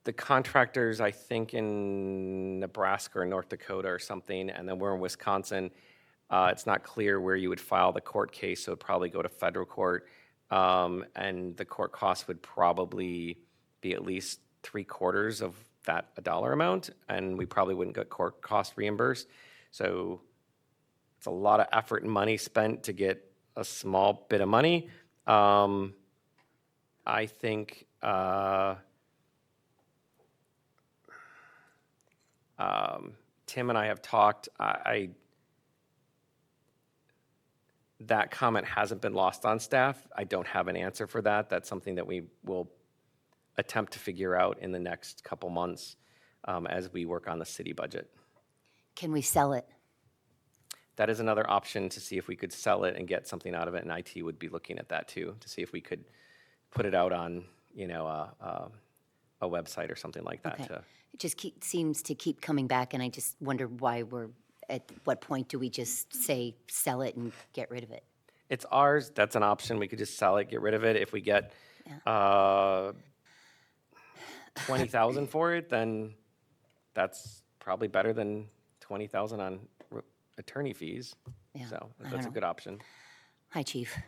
the contractors, I think in Nebraska or North Dakota or something, and then we're in Wisconsin, it's not clear where you would file the court case, so it'd probably go to federal court. And the court cost would probably be at least 3/4 of that dollar amount, and we probably wouldn't get court cost reimbursed. So it's a lot of effort and money spent to get a small bit of money. I think Tim and I have talked. That comment hasn't been lost on staff. I don't have an answer for that. That's something that we will attempt to figure out in the next couple months as we work on the city budget. Can we sell it? That is another option to see if we could sell it and get something out of it, and IT would be looking at that too, to see if we could put it out on, a website or something like that. Okay. It just seems to keep coming back, and I just wonder why at what point do we just say, sell it and get rid of it? It's ours. That's an option. We could just sell it, get rid of it. If we get 20,000 for it, then that's probably better than 20,000 on attorney fees. Yeah, So I that's a don't good option. Hi, Chief.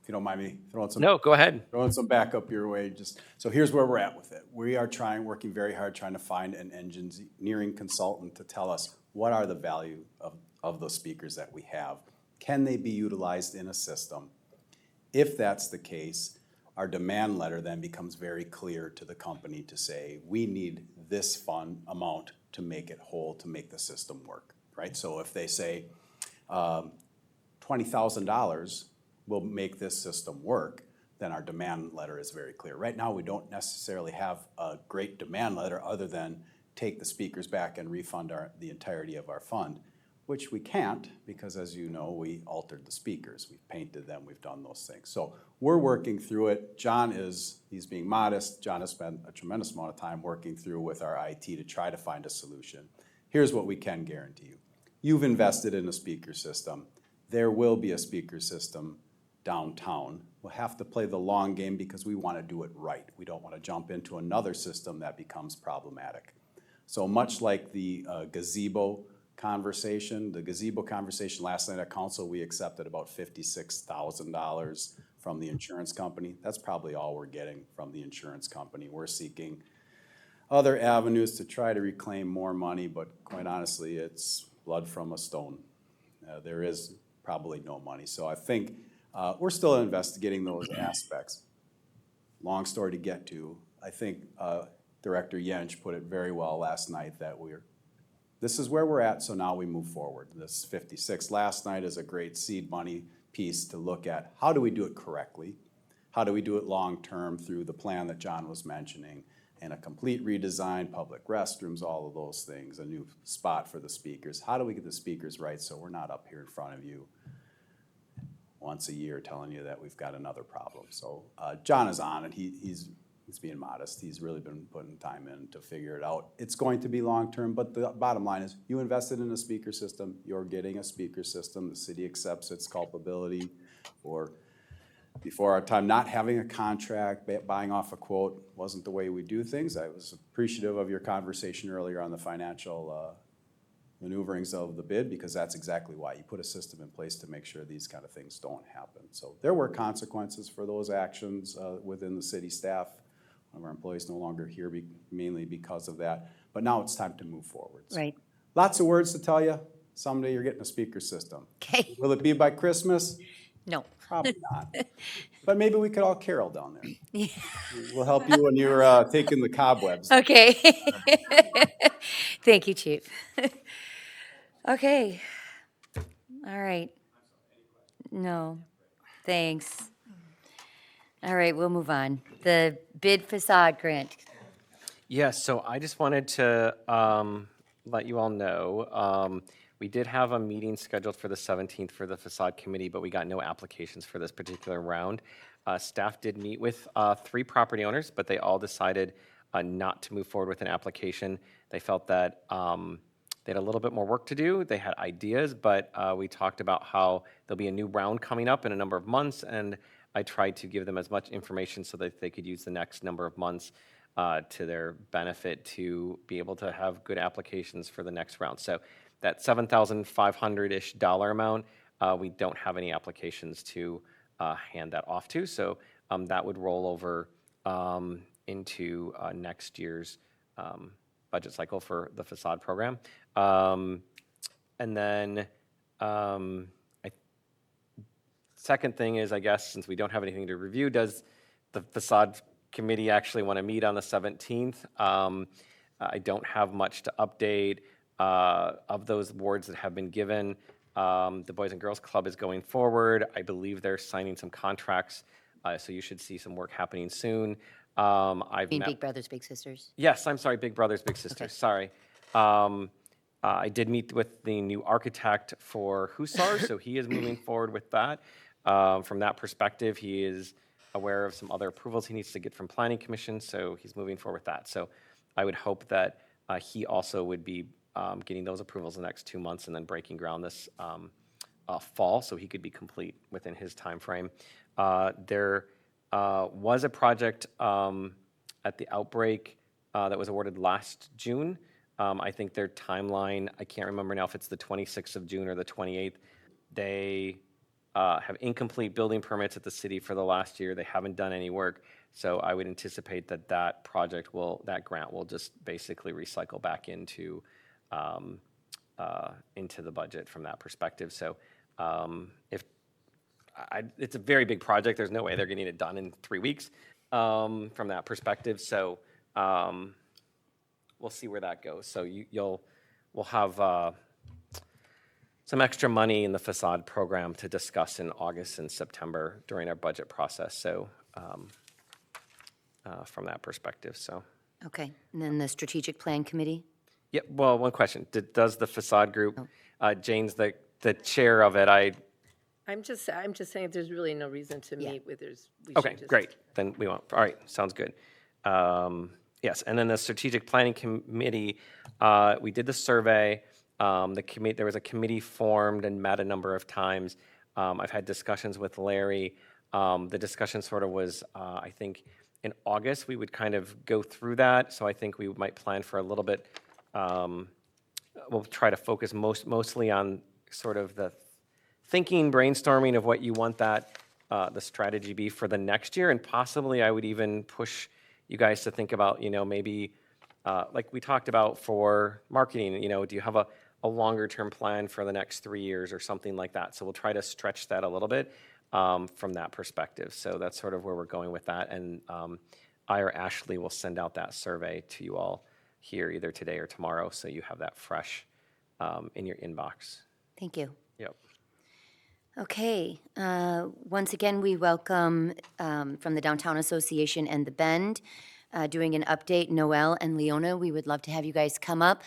If you don't mind me throwing some. No, go ahead. Throwing some backup your way, so here's where we're at with it. We are working very hard, trying to find an engineering consultant to tell us what are the value of those speakers that we have. Can they be utilized in a system? If that's the case, our demand letter then becomes very clear to the company to say, we need this fund amount to make it whole, to make the system work, right? So if they say $20,000 will make this system work, then our demand letter is very clear. Right now, we don't necessarily have a great demand letter other than take the speakers back and refund the entirety of our fund, which we can't because, as you know, we altered the speakers. We've painted them, we've done those things. So we're working through it. He's being modest. John has spent a tremendous amount of time working through with our IT to try to find a solution. Here's what we can guarantee you. You've invested in a speaker system. There will be a speaker system downtown. We'll have to play the long game because we want to do it right. We don't want to jump into another system that becomes problematic. So much like the gazebo conversation last night at council, we accepted about $56,000 from the insurance company. That's probably all we're getting from the insurance company. We're seeking other avenues to try to reclaim more money, but quite honestly, it's blood from a stone. There is probably no money. So I think we're still investigating those aspects. Long story to get to. I think Director Jensch put it very well last night that this is where we're at, so now we move forward. This 56 last night is a great seed money piece to look at. How do we do it correctly? How do we do it long-term through the plan that John was mentioning? and a complete redesign, public restrooms, all of those things, a new spot for the speakers. How do we get the speakers right so we're not up here in front of you once a year telling you that we've got another problem? So John is on it. He's being modest. He's really been putting time in to figure it out. It's going to be long-term, but the bottom line is you invested in a speaker system, you're getting a speaker system. The city accepts its culpability for, before our time, not having a contract, buying off a quote wasn't the way we do things. I was appreciative of your conversation earlier on the financial maneuverings of the bid, because that's exactly why you put a system in place to make sure these kind of things don't happen. So there were consequences for those actions within the city staff. One of our employees no longer here mainly because of that, but now it's time to move forward. So Right. lots of words to tell you. Someday you're getting a speaker system. Okay. Will it be by Christmas? No. Probably not. But maybe we could all carol down there. We'll help you when you're taking the cobwebs. Okay. Thank you, Chief. Okay. All right. No, thanks. All right, we'll move on. The bid facade grant. Yes, so I just wanted to let you all know, we did have a meeting scheduled for the 17th for the facade committee, but we got no applications for this particular round. Staff did meet with 3 property owners, but they all decided not to move forward with an application. They felt that they had a little bit more work to do. They had ideas, but we talked about how there'll be a new round coming up in a number of months, and I tried to give them as much information so that they could use the next number of months to their benefit to be able to have good applications for the next round. So that $7,500-ish amount, we don't have any applications to hand that off to. So that would roll over into next year's budget cycle for the facade program. And then second thing is, I guess, since we don't have anything to review, does the facade committee actually want to meet on the 17th? I don't have much to update. Of those awards that have been given, the Boys and Girls Club is going forward. I believe they're signing some contracts, so you should see some work happening soon. I've Mean met- Big Brothers, Big Sisters? Yes, I'm sorry, Big Brothers, Big Sisters, sorry. I did meet with the new architect for Hussar, so he is moving forward with that. From that perspective, he is aware of some other approvals he needs to get from Planning Commission, so he's moving forward with that. So I would hope that he also would be getting those approvals in the next 2 months and then breaking ground this fall, so he could be complete within his timeframe. There was a project at the Outbreak that was awarded last June. I think their timeline, I can't remember now if it's the 26th of June or the 28th. They have incomplete building permits at the city for the last year. They haven't done any work. So I would anticipate that that project that grant will just basically recycle back into the budget from that perspective. So it's a very big project. There's no way they're getting it done in 3 weeks from that perspective. So we'll see where that goes. So we'll have some extra money in the facade program to discuss in August and September during our budget process. So from that perspective, so. Okay, and then the strategic plan committee? Yeah, well, one question. Does the facade group, Jane's the chair of it, I'm just saying if there's really no reason to meet with, we okay, should just. great. Then we won't. All right, sounds good. Yes, and then the strategic planning committee, we did the survey. There was a committee formed and met a number of times. I've had discussions with Larry. The discussion sort of was, I think, in August, we would kind of go through that. So I think we might plan for a little bit. We'll try to focus mostly on sort of the thinking, brainstorming of what you want that the strategy be for the next year, and possibly I would even push you guys to think about, maybe like we talked about for marketing. Do you have a longer term plan for the next 3 years or something like that? So we'll try to stretch that a little bit from that perspective. So that's sort of where we're going with that, and I or Ashley will send out that survey to you all here either today or tomorrow, so you have that fresh in your inbox. Thank you. Yep. Okay, once again, we welcome from the Downtown Association and the Bend, doing an update. Noelle and Leona, we would love to have you guys come up.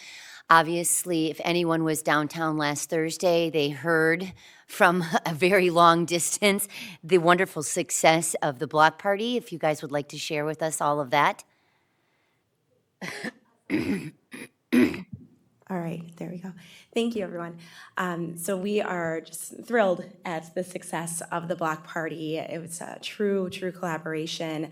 Obviously, if anyone was downtown last Thursday, they heard from a very long distance the wonderful success of the block party. If you guys would like to share with us all of that. All right, there we go. Thank you, everyone. So we are just thrilled at the success of the block party. It was a true collaboration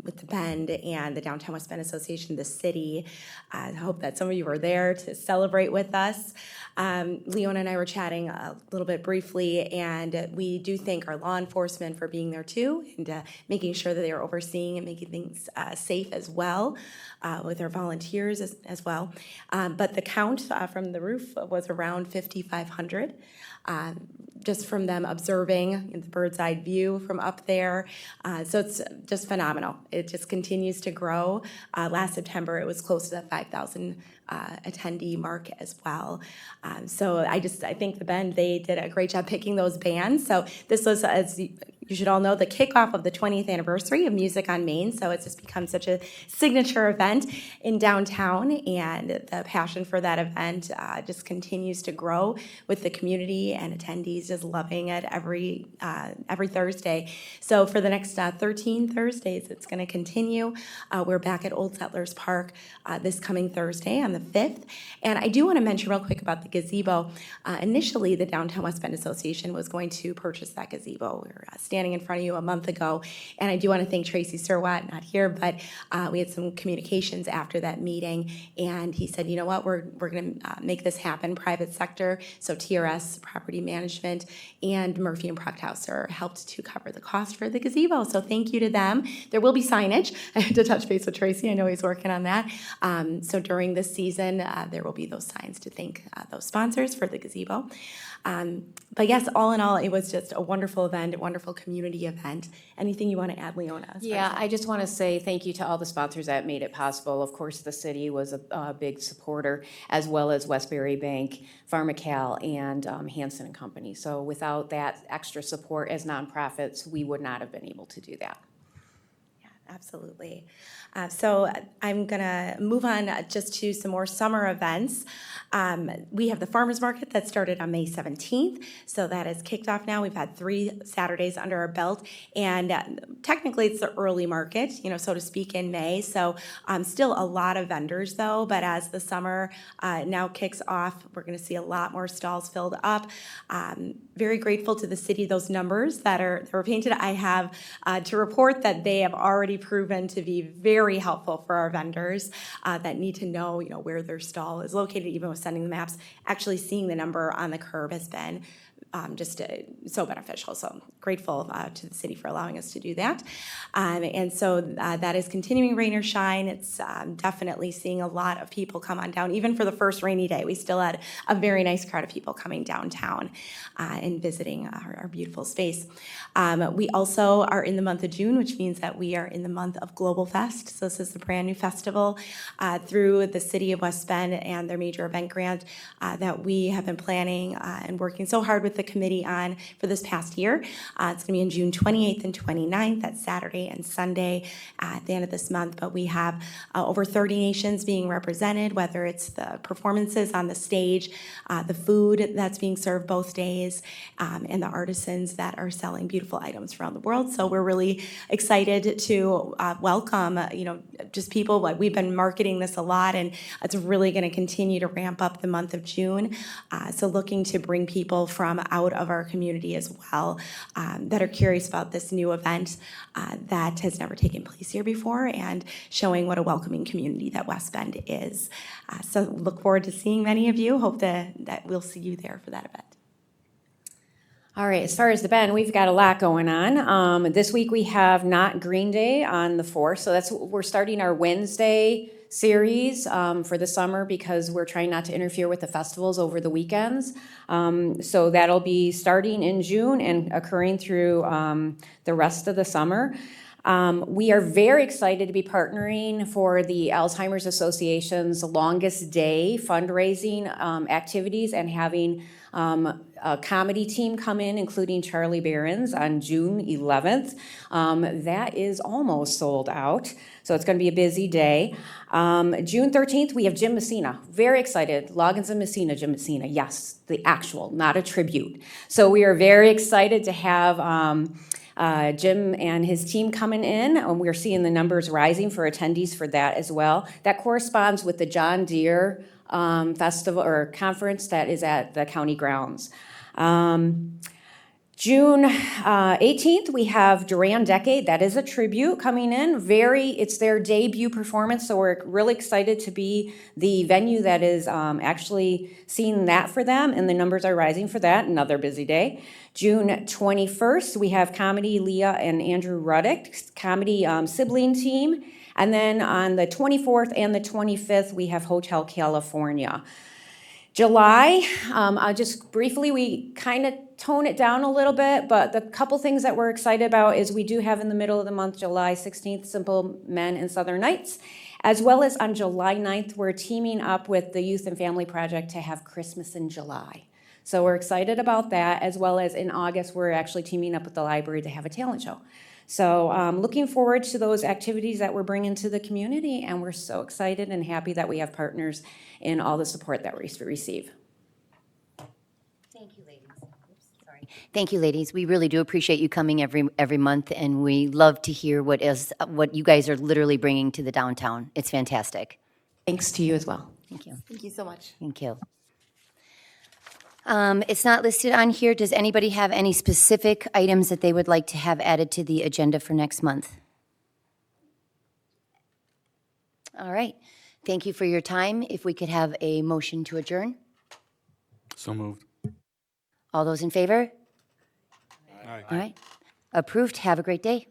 with the Bend and the Downtown West Bend Association, the city. I hope that some of you were there to celebrate with us. Leona and I were chatting a little bit briefly, and we do thank our law enforcement for being there too, and making sure that they are overseeing and making things safe as well, with our volunteers as well. But the count from the roof was around 5,500. Just from them observing the bird's eye view from up there. So it's just phenomenal. It just continues to grow. Last September, it was close to the 5,000 attendee mark as well. So I think the Bend, they did a great job picking those bands. So this was, as you should all know, the kickoff of the 20th anniversary of Music on Main. So it's just become such a signature event in downtown, and the passion for that event just continues to grow with the community and attendees just loving it every Thursday. So for the next 13 Thursdays, it's going to continue. We're back at Old Settlers Park this coming Thursday on the 5th. And I do want to mention real quick about the gazebo. Initially, the Downtown West Bend Association was going to purchase that gazebo. We were standing in front of you a month ago, and I do want to thank Tracy Surwatt, not here, but we had some communications after that meeting, and he said, you know what, we're going to make this happen, private sector. So TRS, Property Management, and Murphy and Procthauser helped to cover the cost for the gazebo. So thank you to them. There will be signage. I had to touch base with Tracy. I know he's working on that. So during this season, there will be those signs to thank those sponsors for the gazebo. But yes, all in all, it was just a wonderful event, a wonderful community event. Anything you want to add, Leona? Yeah, I just want to say thank you to all the sponsors that made it possible. Of course, the city was a big supporter, as well as Westbury Bank, Pharmacal, and Hanson and Company. So without that extra support as nonprofits, we would not have been able to do that. Absolutely. So I'm going to move on just to some more summer events. We have the farmers market that started on May 17th. So that is kicked off now. We've had 3 Saturdays under our belt. And technically it's the early market, so to speak, in May. So still a lot of vendors though. But as the summer now kicks off, we're going to see a lot more stalls filled up. Very grateful to the city, those numbers that were painted. I have to report that they have already proven to be very helpful for our vendors that need to know, where their stall is located, even with sending the maps. Actually seeing the number on the curb has been just so beneficial. So grateful to the city for allowing us to do that. And so that is continuing, rain or shine. It's definitely seeing a lot of people come on down. Even for the first rainy day, we still had a very nice crowd of people coming downtown and visiting our beautiful space. We also are in the month of June, which means that we are in the month of Global Fest. So this is the brand new festival through the city of West Bend and their major event grant that we have been planning and working so hard with the committee on for this past year. It's going to be on June 28th and 29th. That's Saturday and Sunday at the end of this month. But we have over 30 nations being represented, whether it's the performances on the stage, the food that's being served both days, and the artisans that are selling beautiful items around the world. So we're really excited to welcome, just people. Like, we've been marketing this a lot, and it's really going to continue to ramp up the month of June. So looking to bring people from out of our community as well that are curious about this new event that has never taken place here before, and showing what a welcoming community that West Bend is. So look forward to seeing many of you. Hope that we'll see you there for that event. All right, as far as the Bend, we've got a lot going on. This week we have Not Green Day on the 4th, so we're starting our Wednesday series for the summer because we're trying not to interfere with the festivals over the weekends. So that'll be starting in June and occurring through the rest of the summer. We are very excited to be partnering for the Alzheimer's Association's Longest Day fundraising activities and having a comedy team come in, including Charlie Behrens, on June 11th. That is almost sold out, so it's going to be a busy day. June 13th, we have Jim Messina. Very excited. Loggins and Messina, Jim Messina. Yes, the actual, not a tribute. So we are very excited to have Jim and his team coming in, and we're seeing the numbers rising for attendees for that as well. That corresponds with the John Deere festival or conference that is at the county grounds. June 18th, we have Duran Decade. That is a tribute coming in. It's their debut performance, so we're really excited to be the venue that is actually seeing that for them, and the numbers are rising for that. Another busy day. June 21st, we have Comedy Leah and Andrew Ruddick, Comedy Sibling Team. And then on the 24th and the 25th, we have Hotel California. July, just briefly, we kind of tone it down a little bit, but the couple things that we're excited about is we do have in the middle of the month, July 16th, Simple Men and Southern Nights, as well as on July 9th, we're teaming up with the Youth and Family Project to have Christmas in July. So we're excited about that, as well as in August, we're actually teaming up with the library to have a talent show. So looking forward to those activities that we're bringing to the community, and we're so excited and happy that we have partners in all the support that we receive. Thank you, ladies. Oops, sorry. Thank you, ladies. We really do appreciate you coming every month, and we love to hear what you guys are literally bringing to the downtown. It's fantastic. Thanks to you as well. Thank you. Thank you so much. Thank you. It's not listed on here. Does anybody have any specific items that they would like to have added to the agenda for next month? All right. Thank you for your time. If we could have a motion to adjourn. So moved. All those in favor? All right. Approved. Have a great day.